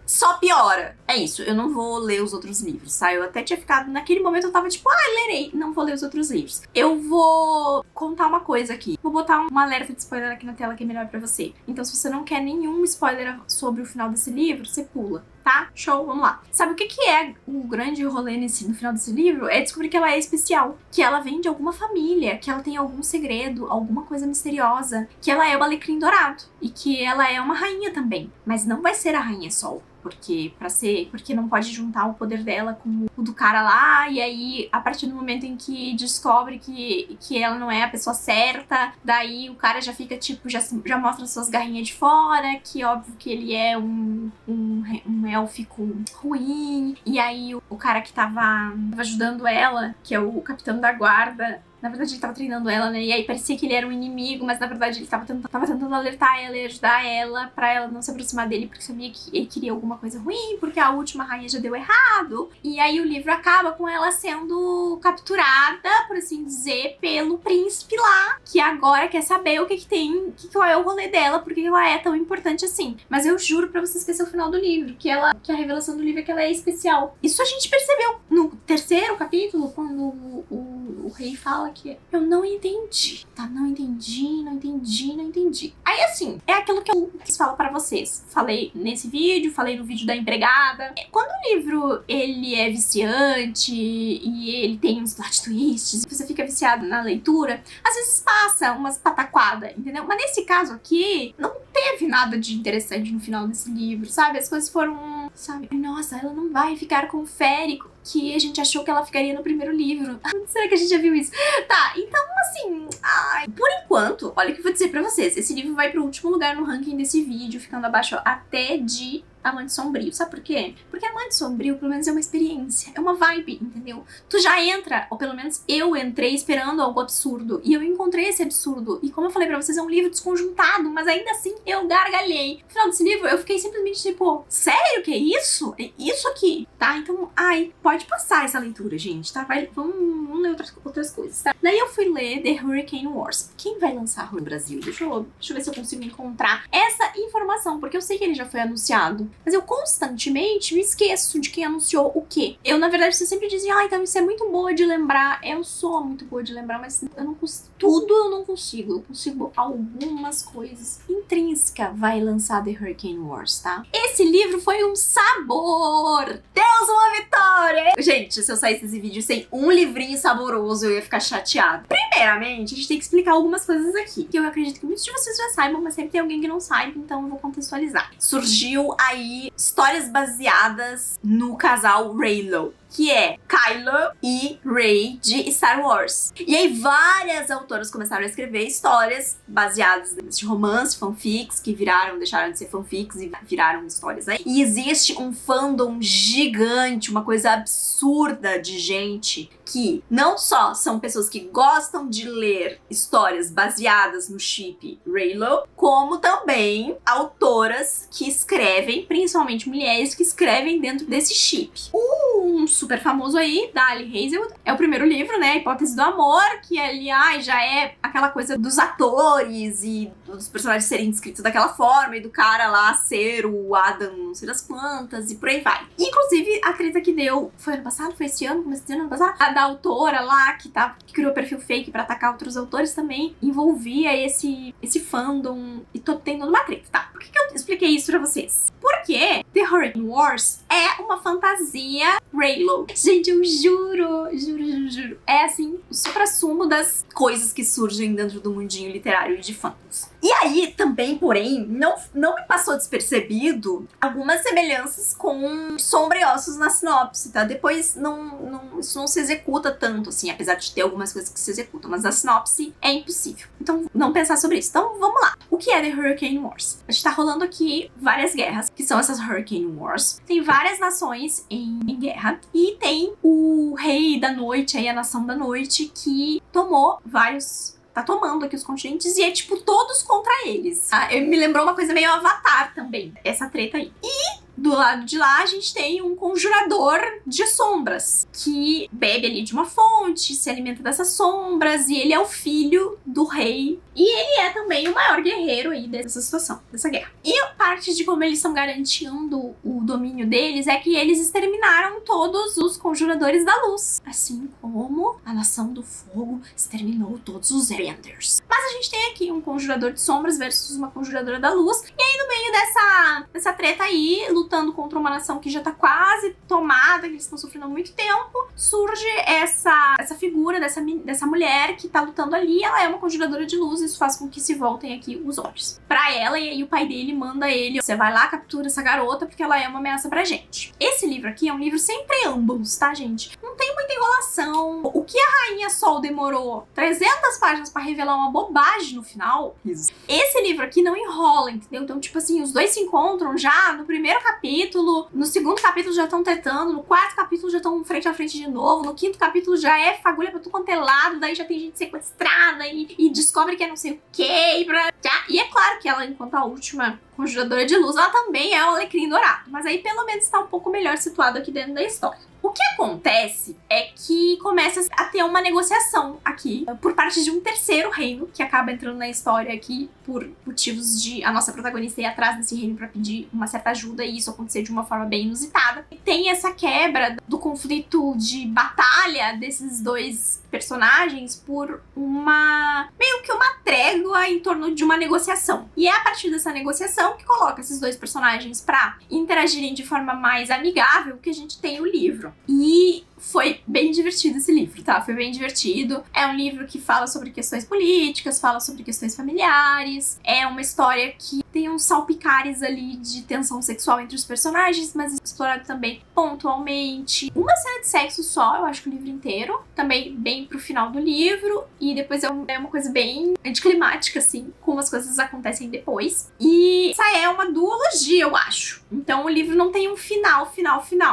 Só piora. É isso, eu não vou ler os outros livros, tá? Eu até tinha ficado... Naquele momento eu tava tipo, lerei. Não vou ler os outros livros. Eu vou contar uma coisa aqui. Vou botar um alerta de spoiler aqui na tela que é melhor pra você. Então, se você não quer nenhum spoiler sobre o final desse livro, você pula. Tá? Show, vamos lá. Sabe o que é o grande rolê no final desse livro? É descobrir que ela é especial, que ela vem de alguma família, que ela tem algum segredo, alguma coisa misteriosa, que ela é o alecrim dourado e que ela é uma rainha também, mas não vai ser a Rainha Sol. Porque não pode juntar o poder dela com o do cara lá, e aí, a partir do momento em que descobre que ela não é a pessoa certa, daí o cara já fica, tipo, já mostra suas garrinhas de fora, que óbvio que ele é um élfico ruim, e aí o cara que tava ajudando ela, que é o capitão da guarda, na verdade ele tava treinando ela, né? E aí parecia que ele era um inimigo, mas na verdade ele tava tentando alertar ela e ajudar ela pra ela não se aproximar dele, porque sabia que ele queria alguma coisa ruim, porque a última rainha já deu errado. E aí o livro acaba com ela sendo capturada, por assim dizer, pelo príncipe lá, que agora quer saber o que tem, qual é o rolê dela, porque ela é tão importante assim. Mas eu juro pra você esquecer o final do livro, que a revelação do livro é que ela é especial. Isso a gente percebeu no 3º capítulo, quando o rei fala que eu não entendi, tá? Não entendi. Aí, assim, é aquilo que eu quis falar pra vocês. Falei nesse vídeo, falei no vídeo da empregada. Quando o livro, ele é viciante e ele tem uns plot twists, você fica viciado na leitura, às vezes passa umas pataquadas, entendeu? Mas nesse caso aqui, não teve nada de interessante no final desse livro, sabe? As coisas foram, sabe? Nossa, ela não vai ficar com o Férico. que a gente achou que ela ficaria no primeiro livro. Será que a gente já viu isso? Tá, então assim, por enquanto, olha o que eu vou dizer pra vocês. Esse livro vai pro último lugar no ranking desse vídeo, ficando abaixo até de Amante Sombrio. Sabe por quê? Porque Amante Sombrio, pelo menos, é uma experiência, é uma vibe, entendeu? Tu já entra, ou pelo menos eu entrei esperando algo absurdo, e eu encontrei esse absurdo. E como eu falei pra vocês, é um livro desconjuntado, mas ainda assim eu gargalhei. No final desse livro, eu fiquei simplesmente tipo, sério que é isso? É isso aqui? Tá? Então, pode passar essa leitura, gente, tá? Vamos ler outras coisas, tá? Daí eu fui ler The Hurricane Wars. Quem vai lançar no Brasil? Deixa eu ver se eu consigo encontrar essa informação, porque eu sei que ele já foi anunciado. Mas eu constantemente me esqueço de quem anunciou o quê. Eu, na verdade, você sempre dizia, então isso é muito boa de lembrar. Eu sou muito boa de lembrar, mas eu não consigo. Tudo eu não consigo. Eu consigo algumas coisas. Intrínseca vai lançar The Hurricane Wars, tá? Esse livro foi um sabor! Deus, uma vitória! Gente, se eu saísse desse vídeo sem um livrinho saboroso, eu ia ficar chateada. Primeiramente, a gente tem que explicar algumas coisas aqui, que eu acredito que muitos de vocês já saibam, mas sempre tem alguém que não saiba, então eu vou contextualizar. Surgiu aí histórias baseadas no casal Reylo, que é Kylo e Rey de Star Wars. E aí várias autoras começaram a escrever histórias baseadas nesse romance, fanfics, que deixaram de ser fanfics e viraram histórias aí. E existe um fandom gigante, uma coisa absurda de gente que não só são pessoas que gostam de ler histórias baseadas no chip Reylo, como também autoras que escrevem, principalmente mulheres que escrevem dentro desse chip. Um super famoso aí, da Ali Hazelwood, é o primeiro livro, né, A Hipótese do Amor, que ali, já é aquela coisa dos atores e dos personagens serem descritos daquela forma, e do cara lá ser o Adam, não sei das quantas, e por aí vai. Inclusive, a treta que deu, foi ano passado? Foi esse ano? Comecei ano passado? A da autora lá, que criou perfil fake pra atacar outros autores também, envolvia esse fandom, e tô tendo uma treta, tá? Por que eu expliquei isso pra vocês? Porque The Hurricane Wars é uma fantasia Reylo. Gente, eu juro. É assim, o supra-sumo das coisas que surgem dentro do mundinho literário e de fantasy. E aí, também, porém, não me passou despercebido algumas semelhanças com Sombra e Ossos na sinopse, tá? Depois, isso não se executa tanto, assim, apesar de ter algumas coisas que se executam, mas a sinopse é impossível. Então, não pensar sobre isso. Então, vamos lá. O que é The Hurricane Wars? A gente tá rolando aqui várias guerras, que são essas Hurricane Wars. Tem várias nações em guerra, e tem o Rei da Noite, aí a Nação da Noite, que tá tomando aqui os continentes, e é tipo todos contra eles. Me lembrou uma coisa meio Avatar também, essa treta aí. E do lado de lá a gente tem um conjurador de sombras, que bebe ali de uma fonte, se alimenta dessas sombras, e ele é o filho do rei. E ele é também o maior guerreiro aí dessa situação, dessa guerra. E a parte de como eles estão garantindo o domínio deles é que eles exterminaram todos os conjuradores da luz. Assim como a Nação do Fogo exterminou todos os Airbenders. Mas a gente tem aqui um conjurador de sombras versus uma conjuradora da luz. E aí no meio dessa treta aí, lutando contra uma nação que já tá quase tomada, que eles estão sofrendo há muito tempo, surge essa figura dessa mulher que tá lutando ali. Ela é uma conjuradora de luz, isso faz com que se voltem aqui os olhos pra ela, e aí o pai dele manda ele, você vai lá, captura essa garota, porque ela é uma ameaça pra gente. Esse livro aqui é um livro sem preâmbulos, tá, gente? Não tem muita enrolação. O que a Rainha Sol demorou 300 páginas pra revelar uma bobagem no final, esse livro aqui não enrola, entendeu? Então, tipo assim, os dois se encontram já no primeiro capítulo, no segundo capítulo já estão tretando, no quarto capítulo já estão frente a frente de novo, no quinto capítulo já é fagulha pra tudo quanto é lado, daí já tem gente sequestrada e descobre que é não sei o que, e é claro que ela, enquanto a última conjuradora de luz, ela também é o Alecrim Dourado, mas aí pelo menos tá um pouco melhor situado aqui dentro da história. O que acontece é que começa a ter uma negociação aqui por parte de um terceiro reino, que acaba entrando na história aqui por motivos de a nossa protagonista ir atrás desse reino pra pedir uma certa ajuda, e isso acontecer de uma forma bem inusitada. E tem essa quebra do conflito de batalha desses dois personagens por meio que uma trégua em torno de uma negociação. E é a partir dessa negociação que coloca esses dois personagens pra interagirem de forma mais amigável que a gente tem o livro. livro. E foi bem divertido esse livro, tá? Foi bem divertido. É um livro que fala sobre questões políticas, fala sobre questões familiares. É uma história que tem uns salpicares ali de tensão sexual entre os personagens, mas explorado também pontualmente. Uma cena de sexo só, eu acho que o livro inteiro. Também bem pro final do livro. E depois é uma coisa bem anticlimática, assim, como as coisas acontecem depois. E essa é uma duologia, eu acho. Então o livro não tem um final.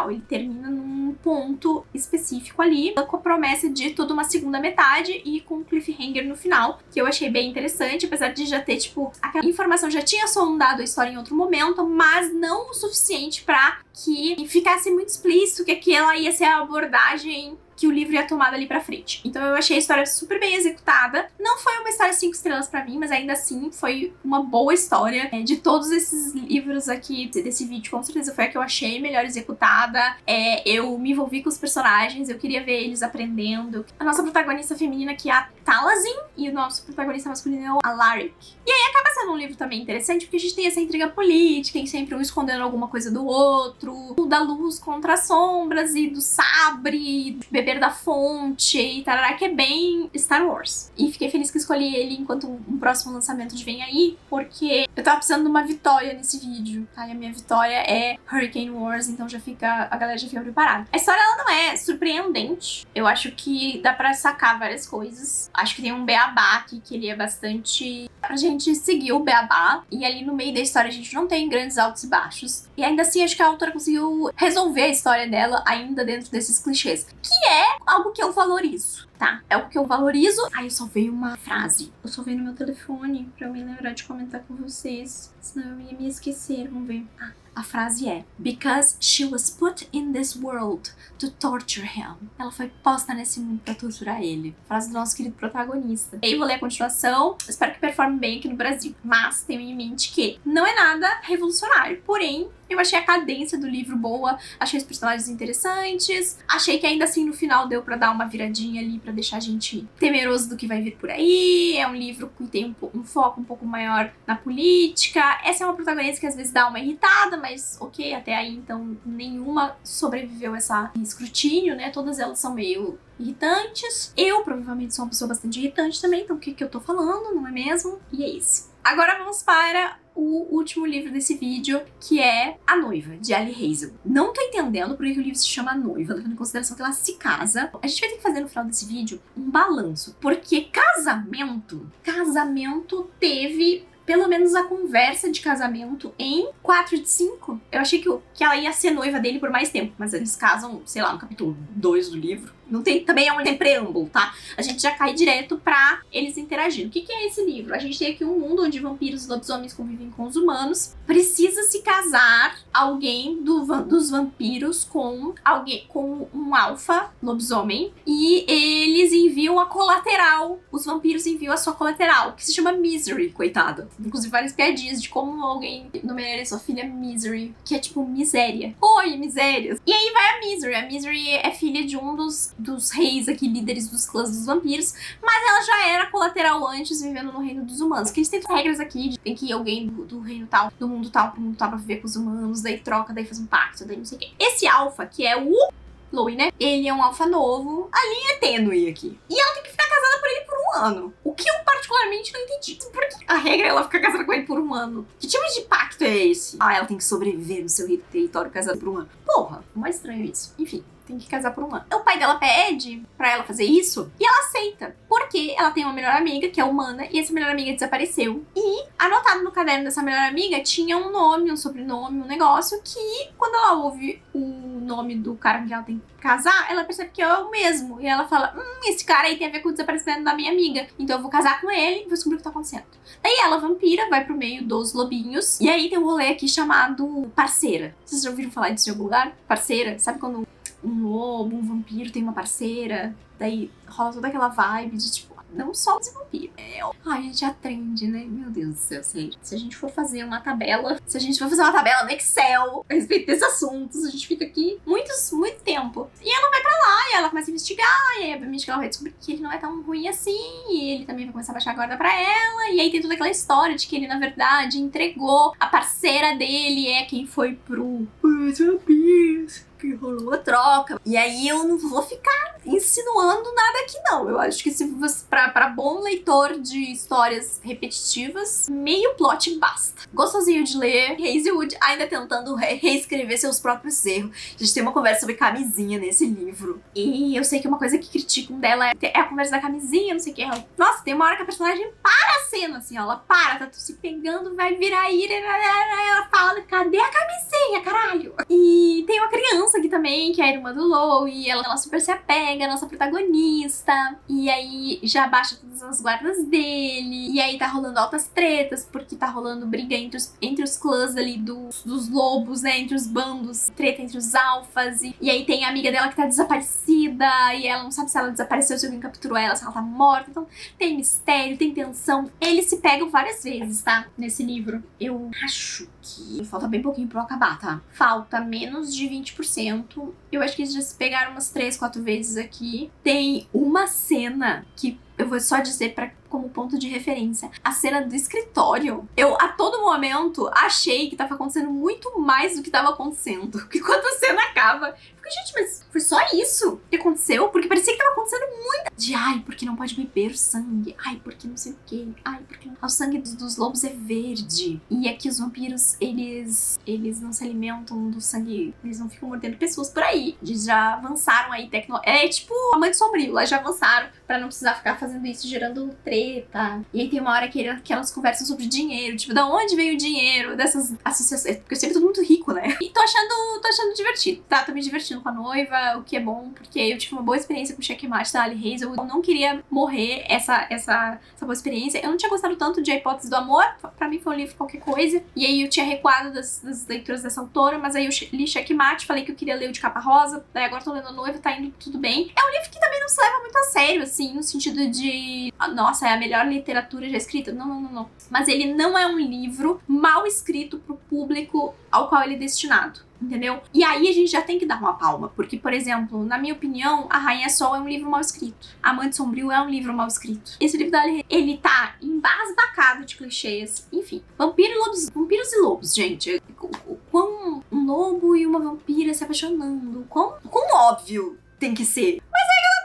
Ele termina num ponto específico ali, com a promessa de toda uma segunda metade e com um cliffhanger no final, que eu achei bem interessante, apesar de já ter, tipo, aquela informação já tinha sondado a história em outro momento, mas não o suficiente pra que ficasse muito explícito que aquela ia ser a abordagem que o livro ia tomar dali pra frente. Então eu achei a história super bem executada. Não foi uma história 5 estrelas pra mim, mas ainda assim foi uma boa história. De todos esses livros aqui, desse vídeo, com certeza foi a que eu achei melhor executada. Eu me envolvi com os personagens, eu queria ver eles aprendendo. A nossa protagonista feminina aqui é a Talazin, e o nosso protagonista masculino é o Alaric. E aí acaba sendo um livro também interessante, porque a gente tem essa intriga política, tem sempre um escondendo alguma coisa do outro, da luz contra as sombras, e do sabre, beber da fonte e tarará, que é bem Star Wars. E fiquei feliz que escolhi ele enquanto um próximo lançamento vem aí, porque eu tava precisando de uma vitória nesse vídeo, tá? E a minha vitória é Hurricane Wars, então a galera já fica preparada. A história, ela não é surpreendente. Eu acho que dá pra sacar várias coisas. Acho que tem um beabá aqui, que ele é bastante pra gente seguir o beabá. E ali no meio da história a gente não tem grandes altos e baixos. E ainda assim, acho que a autora conseguiu resolver a história dela ainda dentro desses clichês. Que é algo que eu valorizo, tá? É algo que eu valorizo. Ai, só veio uma frase. Eu só veio no meu telefone pra eu me lembrar de comentar com vocês. Senão eu ia me esquecer. Vamos ver. A frase é: Because she was put in this world to torture him. Ela foi posta nesse mundo pra torturar ele. Frase do nosso querido protagonista. E aí vou ler a continuação. Espero que performe bem aqui no Brasil. Mas tenho em mente que não é nada revolucionário. Porém, eu achei a cadência do livro boa, achei os personagens interessantes, achei que ainda assim no final deu pra dar uma viradinha ali pra deixar a gente temeroso do que vai vir por aí. É um livro que tem um foco um pouco maior na política. Essa é uma protagonista que às vezes dá uma irritada, mas ok, até aí então nenhuma sobreviveu a esse escrutínio, né? Todas elas são meio irritantes. Eu provavelmente sou uma pessoa bastante irritante também, então o que eu tô falando, não é mesmo? E é isso. Agora vamos para o último livro desse vídeo, que é A Noiva, de Ali Hazel. Não tô entendendo por que o livro se chama Noiva, levando em consideração que ela se casa. A gente vai ter que fazer no final desse vídeo um balanço, porque casamento teve pelo menos a conversa de casamento em 4 de 5. Eu achei que ela ia ser noiva dele por mais tempo, mas eles casam, sei lá, no capítulo 2 do livro. Não tem, também tem preâmbulo, tá? A gente já cai direto pra eles interagindo. O que é esse livro? A gente tem aqui um mundo onde vampiros e lobisomens convivem com os humanos. Precisa se casar alguém dos vampiros com um alfa lobisomem. E eles enviam a colateral. Os vampiros enviam a sua colateral, que se chama Misery, coitada. Inclusive várias piadinhas de como alguém nomearia sua filha Misery, que é tipo miséria. Oi, miséria! E aí vai a Misery. A Misery é filha de um dos reis aqui, líderes dos clãs dos vampiros, mas ela já era colateral antes, vivendo no reino dos humanos. Que eles têm regras aqui, tem que ir alguém do reino tal, do mundo tal, pro mundo tal pra viver com os humanos, daí troca, daí faz um pacto, daí não sei o quê. Esse alfa, que é o Chloe, né? Ele é um alfa novo, a linha é tênue aqui. E ela tem que ficar casada por ele por um ano. O que eu particularmente não entendi. Por que a regra é ela ficar casada com ele por um ano? Que tipo de pacto é esse? Ela tem que sobreviver no seu território casada por um ano. Porra, mais estranho isso. Enfim. Tem que casar por um ano. O pai dela pede pra ela fazer isso e ela aceita. Porque ela tem uma melhor amiga, que é humana, e essa melhor amiga desapareceu. E anotado no caderno dessa melhor amiga tinha um nome, um sobrenome, um negócio que, quando ela ouve o nome do cara com quem ela tem que casar, ela percebe que é o mesmo. E ela fala, esse cara aí tem a ver com o desaparecimento da minha amiga. Então eu vou casar com ele e vou descobrir o que tá acontecendo. Daí ela, vampira, vai pro meio dos lobinhos. E aí tem um rolê aqui chamado Parceira. Vocês já ouviram falar disso em algum lugar? Parceira? Sabe quando um lobo, um vampiro tem uma parceira, daí rola toda aquela vibe de tipo, não só os vampiros. Ai, a gente já trende, né? Meu Deus do céu, sério. Se a gente for fazer uma tabela, no Excel a respeito desses assuntos, a gente fica aqui muito tempo. E ela vai pra lá, e ela começa a investigar, e aí obviamente ela vai descobrir que ele não é tão ruim assim, e ele também vai começar a baixar a guarda pra ela, e aí tem toda aquela história de que ele, na verdade, entregou a parceira dele, quem foi pros vampiros. que rolou a troca. E aí eu não vou ficar insinuando nada aqui, não. Eu acho que se você, pra bom leitor de histórias repetitivas, meio plot basta. Gostosinho de ler. Hazelwood ainda tentando reescrever seus próprios erros. A gente tem uma conversa sobre camisinha nesse livro. E eu sei que uma coisa que criticam dela é a conversa da camisinha, não sei o que. Nossa, tem uma hora que a personagem para a cena, assim, ó. Ela para, tá se pegando, vai virar ira. Ela fala, cadê a camisinha, caralho? E tem uma criança aqui também, que é a irmã do Lou, e ela super se apega à nossa protagonista. E aí já baixa todas as guardas dele. E aí tá rolando altas tretas, porque tá rolando briga entre os clãs ali dos lobos, né? Entre os bandos, treta entre os alfas. E aí tem a amiga dela que tá desaparecida, e ela não sabe se ela desapareceu, se alguém capturou ela, se ela tá morta. Então tem mistério, tem tensão. Eles se pegam várias vezes, tá? Nesse livro. Eu acho que falta bem pouquinho pra eu acabar, tá? Falta menos de 20%. Eu acho que eles já se pegaram umas 3, 4 vezes aqui. Tem uma cena que eu vou só dizer como ponto de referência. A cena do escritório. Eu, a todo momento, achei que tava acontecendo muito mais do que tava acontecendo. Porque quando a cena acaba, eu fico, gente, mas foi só isso que aconteceu? Porque parecia que tava acontecendo muito. De, ai, porque não pode beber o sangue. Ai, porque não sei o quê. Ai, porque o sangue dos lobos é verde. E aqui os vampiros, eles não se alimentam do sangue. Eles não ficam mordendo pessoas por aí. Eles já avançaram aí. É tipo Amante Sombrio. Lá já avançaram pra não precisar ficar fazendo isso, gerando treta. E aí tem uma hora que elas conversam sobre dinheiro. Tipo, da onde veio o dinheiro dessas associações? Porque eu sempre tô muito rico, né? E tô achando divertido, tá? Tô me divertindo com a noiva, o que é bom, porque eu tive uma boa experiência com o Checkmate da Ali Hazel. Eu não queria morrer essa boa experiência. Eu não tinha gostado tanto de A Hipótese do Amor. Pra mim foi um livro qualquer coisa. E aí eu tinha recuado das leituras dessa autora, mas aí eu li Checkmate, falei que eu queria ler o de capa rosa. Daí agora tô lendo a noiva, tá indo tudo bem. É um livro que também não se leva muito a sério, assim, no sentido de... Nossa, é a melhor literatura já escrita. Não. Mas ele não é um livro mal escrito pro público ao qual ele é destinado. Entendeu? E aí a gente já tem que dar uma palma. Porque, por exemplo, na minha opinião, A Rainha Sol é um livro mal escrito. Amante Sombrio é um livro mal escrito. Esse livro da Ali, ele tá embasbacado de clichês. Enfim, vampiros e lobos, gente. Quão um lobo e uma vampira se apaixonando. Quão óbvio tem que ser.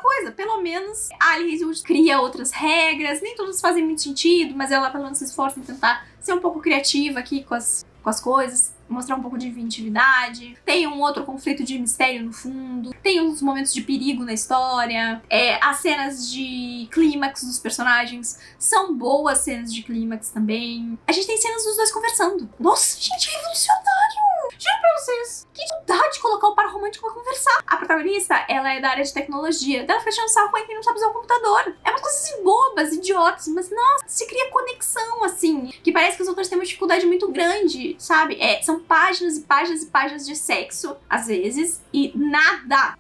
Coisa, pelo menos a Ali Hazelwood cria outras regras, nem todas fazem muito sentido, mas ela pelo menos se esforça em tentar ser um pouco criativa aqui com as coisas, mostrar um pouco de inventividade. Tem um outro conflito de mistério no fundo, tem uns momentos de perigo na história, as cenas de clímax dos personagens são boas cenas de clímax também. A gente tem cenas dos dois conversando. Nossa, gente, é revolucionário! Juro pra vocês, que dificuldade de colocar o par romântico pra conversar. A protagonista, ela é da área de tecnologia. Ela fica tirando sarro com quem não sabe usar o computador. É umas coisas assim, bobas, idiotas, mas nossa, se cria conexão, assim, que parece que os autores têm uma dificuldade muito grande, sabe? São páginas e páginas e páginas de sexo, às vezes, e nada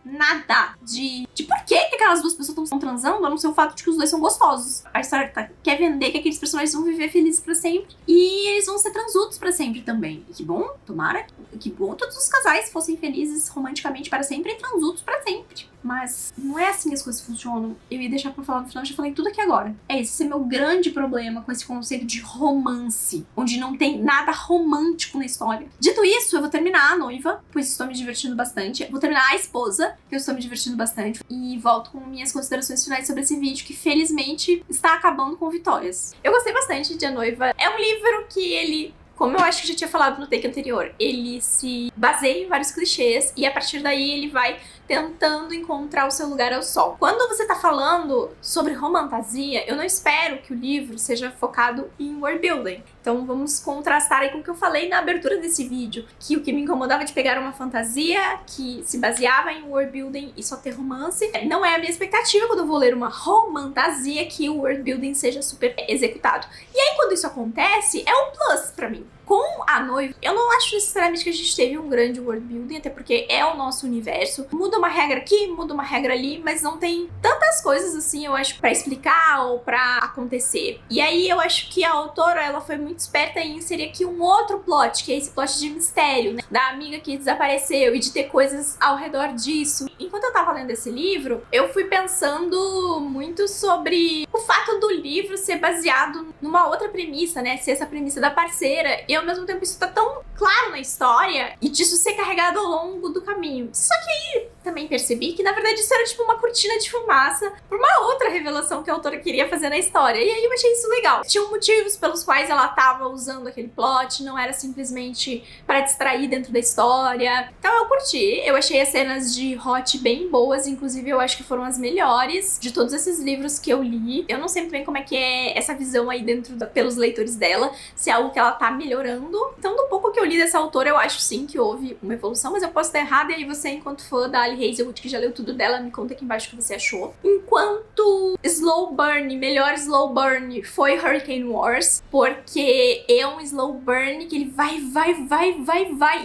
de por que aquelas duas pessoas estão transando, a não ser o fato de que os dois são gostosos. A história quer vender que aqueles personagens vão viver felizes pra sempre e eles vão ser transudos pra sempre também. E que bom, tomara, que bom todos os casais fossem felizes romanticamente para sempre e transudos pra sempre. Mas não é assim que as coisas funcionam. Eu ia deixar pra falar no final, já falei tudo aqui agora. Esse é meu grande problema com esse conceito de romance, onde não tem nada romântico na história. Dito isso, eu vou terminar A Noiva, pois estou me divertindo bastante. Vou terminar A Esposa, que eu estou me divertindo bastante. E volto com minhas considerações finais sobre esse vídeo, que felizmente está acabando com vitórias. Eu gostei bastante de A Noiva. É um livro que ele... Como eu acho que já tinha falado no take anterior, ele se baseia em vários clichês e a partir daí ele vai tentando encontrar o seu lugar ao sol. Quando você tá falando sobre romantasia, eu não espero que o livro seja focado em world building. Então vamos contrastar aí com o que eu falei na abertura desse vídeo, que o que me incomodava de pegar uma fantasia que se baseava em world building e só ter romance, não é a minha expectativa quando eu vou ler uma romantasia que o world building seja super executado. E aí quando isso acontece, é um plus pra mim. Com A Noiva, eu não acho necessariamente que a gente teve um grande world building, até porque é o nosso universo. Muda uma regra aqui, muda uma regra ali, mas não tem tantas coisas assim, eu acho, pra explicar ou pra acontecer. E aí eu acho que a autora, ela foi muito esperta em inserir aqui um outro plot, que é esse plot de mistério, né? Da amiga que desapareceu e de ter coisas ao redor disso. Enquanto eu tava lendo esse livro, eu fui pensando muito sobre o fato do livro ser baseado numa outra premissa, né? Ser essa premissa da parceira. E ao mesmo tempo isso tá tão claro na história e disso ser carregado ao longo do caminho. Só que aí também percebi que, na verdade, isso era tipo uma cortina de fumaça por uma outra revelação que a autora queria fazer na história. E aí eu achei isso legal. Tinham motivos pelos quais ela tava usando aquele plot, não era simplesmente pra distrair dentro da história. Então eu curti. Eu achei as cenas de Hot bem boas, inclusive eu acho que foram as melhores de todos esses livros que eu li. Eu não sei muito bem como é que é essa visão aí pelos leitores dela, se é algo que ela tá melhorando. Então, do pouco que eu li dessa autora, eu acho sim que houve uma evolução, mas eu posso estar errada, e aí você, enquanto fã da Ali Hazelwood, que já leu tudo dela, me conta aqui embaixo o que você achou. Enquanto slow burn, melhor slow burn foi Hurricane Wars, porque é um slow burn que ele vai,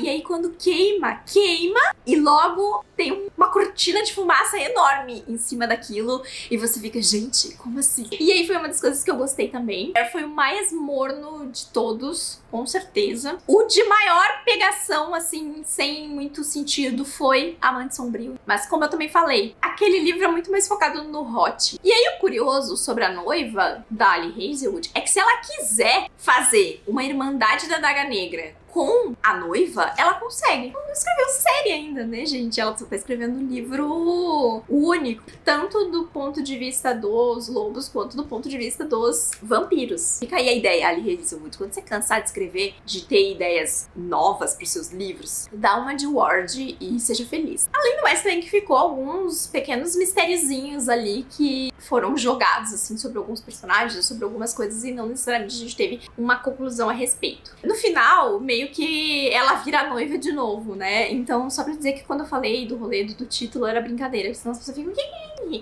e aí quando queima, e logo tem uma cortina de fumaça enorme em cima daquilo, e você fica, gente, como assim? E aí foi uma das coisas que eu gostei também. Foi o mais morno de todos, com certeza. O de maior pegação, assim, sem muito sentido, foi Amante Sombrio. Mas como eu também falei, aquele livro é muito mais focado no Hot. E aí o curioso sobre a noiva da Ali Hazelwood é que se ela quiser fazer uma Irmandade da Adaga Negra com a noiva, ela consegue. Ela não escreveu série ainda, né, gente? Ela só tá escrevendo um livro único, tanto do ponto de vista dos lobos, quanto do ponto de vista dos vampiros. Fica aí a ideia, Ali Hazelwood, quando você cansar de escrever, de ter ideias novas pros seus livros, dá uma de Word e seja feliz. Além do mais, também que ficou alguns pequenos mistériozinhos ali que foram jogados, assim, sobre alguns personagens, sobre algumas coisas, e não necessariamente a gente teve uma conclusão a respeito. No final, meio que ela vira noiva de novo, né? Então, só pra dizer que quando eu falei do rolê do título era brincadeira, senão as pessoas ficam...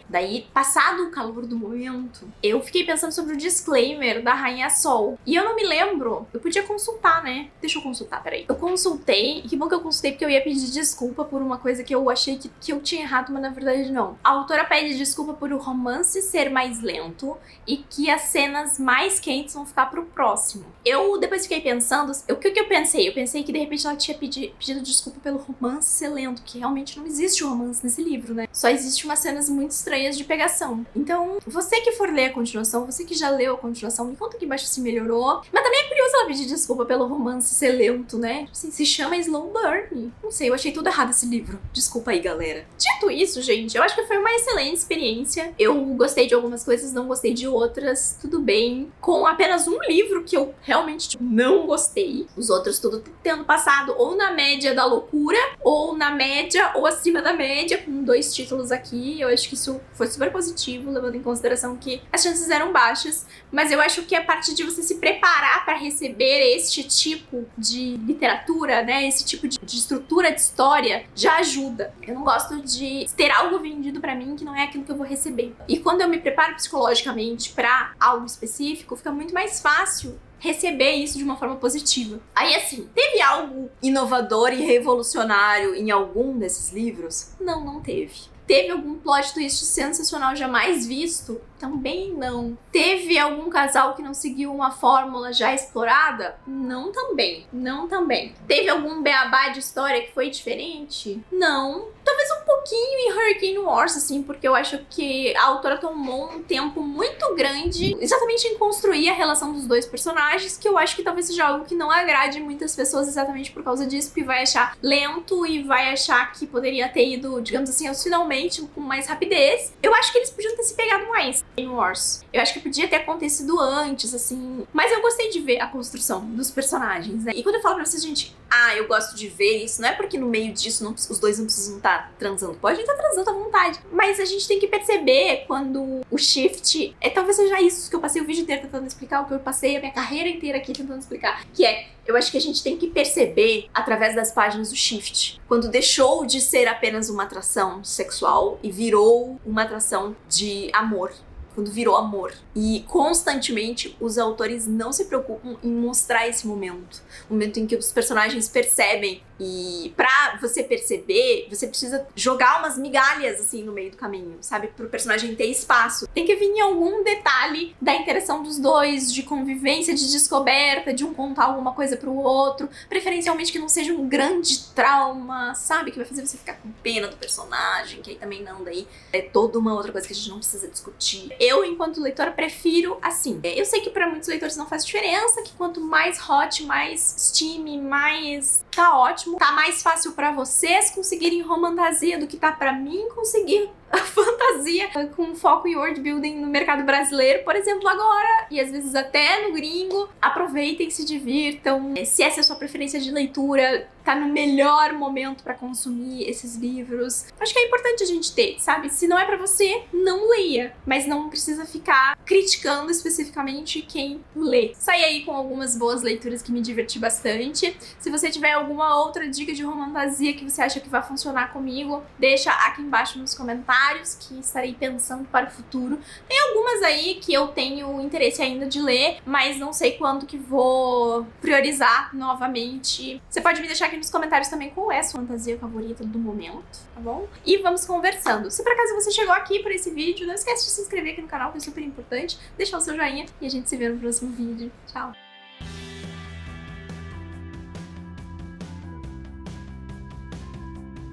Daí, passado o calor do momento, eu fiquei pensando sobre o disclaimer da Rainha Sol. E eu não me lembro, eu podia consultar, né? Deixa eu consultar, peraí. Eu consultei, e que bom que eu consultei, porque eu ia pedir desculpa por uma coisa que eu achei que eu tinha errado, mas na verdade não. A autora pede desculpa por o romance ser mais lento e que as cenas mais quentes vão ficar pro próximo. Eu depois fiquei pensando, o que eu pensei? Eu pensei que de repente ela tinha pedido desculpa pelo romance ser lento, que realmente não existe romance nesse livro, né? Só existe umas cenas muito estranhas de pegação. Então, você que for ler a continuação, você que já leu a continuação, me conta aqui embaixo se melhorou. Mas também é curioso ela pedir desculpa pelo romance ser lento, né? Assim, se chama Slow Burn. Não sei, eu achei tudo errado esse livro. Desculpa aí, galera. Dito isso, gente, eu acho que foi uma excelente experiência. Eu gostei de algumas coisas, não gostei de outras. Tudo bem. Com apenas um livro que eu realmente, tipo, não gostei. Os outros tudo tendo passado ou na média da loucura, ou na média, ou acima da média, com 2 títulos aqui. Eu acho que isso foi super positivo, levando em consideração que as chances eram baixas, mas eu acho que a partir de você se preparar para receber este tipo de literatura, né, esse tipo de estrutura de história, já ajuda. Eu não gosto de ter algo vendido para mim que não é aquilo que eu vou receber. E quando eu me preparo psicologicamente para algo específico, fica muito mais fácil receber isso de uma forma positiva. Aí assim, teve algo inovador e revolucionário em algum desses livros? Não, não teve. Teve algum plot twist sensacional jamais visto? Também não. Teve algum casal que não seguiu uma fórmula já explorada? Não também. Não também. Teve algum beabá de história que foi diferente? Não. Talvez um pouquinho em Hurricane Wars, assim, porque eu acho que a autora tomou um tempo muito grande exatamente em construir a relação dos 2 personagens, que eu acho que talvez seja algo que não agrade muitas pessoas exatamente por causa disso, porque vai achar lento e vai achar que poderia ter ido, digamos assim, aos finalmente com mais rapidez. Eu acho que eles podiam ter se pegado mais em Wars. Eu acho que podia ter acontecido antes, assim, mas eu gostei de ver a construção dos personagens, né? E quando eu falo pra vocês, gente, eu gosto de ver isso, não é porque no meio disso os 2 não precisam estar transando. Pode estar transando à vontade. Mas a gente tem que perceber quando o shift... talvez seja isso que eu passei o vídeo inteiro tentando explicar, o que eu passei a minha carreira inteira aqui tentando explicar. Que é, eu acho que a gente tem que perceber através das páginas do shift. Quando deixou de ser apenas uma atração sexual e virou uma atração de amor. Quando virou amor. E constantemente os autores não se preocupam em mostrar esse momento. O momento em que os personagens percebem E pra você perceber, você precisa jogar umas migalhas, assim, no meio do caminho, sabe? Pro personagem ter espaço. Tem que vir algum detalhe da interação dos dois, de convivência, de descoberta, de um contar alguma coisa pro outro. Preferencialmente que não seja um grande trauma, sabe? Que vai fazer você ficar com pena do personagem, que aí também não, daí é toda uma outra coisa que a gente não precisa discutir. Eu, enquanto leitora, prefiro assim. Eu sei que pra muitos leitores não faz diferença, que quanto mais hot, mais steamy, mais tá ótimo. Tá mais fácil pra vocês conseguirem romantasia do que tá pra mim conseguir a fantasia com foco em world building no mercado brasileiro, por exemplo, agora, e às vezes até no gringo. Aproveitem, se divirtam. Se essa é a sua preferência de leitura, tá no melhor momento pra consumir esses livros. Acho que é importante a gente ter, sabe? Se não é pra você, não leia, mas não precisa ficar criticando especificamente quem lê. Saí aí com algumas boas leituras que me diverti bastante. Se você tiver alguma outra dica de romantasia que você acha que vai funcionar comigo, deixa aqui embaixo nos comentários, que estarei pensando para o futuro. Tem algumas aí que eu tenho interesse ainda de ler, mas não sei quando que vou priorizar novamente. Você pode me deixar aqui nos comentários também qual é a sua fantasia favorita do momento, tá bom? E vamos conversando. Se por acaso você chegou aqui por esse vídeo, não esquece de se inscrever aqui no canal, que é super importante, deixar o seu joinha e a gente se vê no próximo vídeo. Tchau!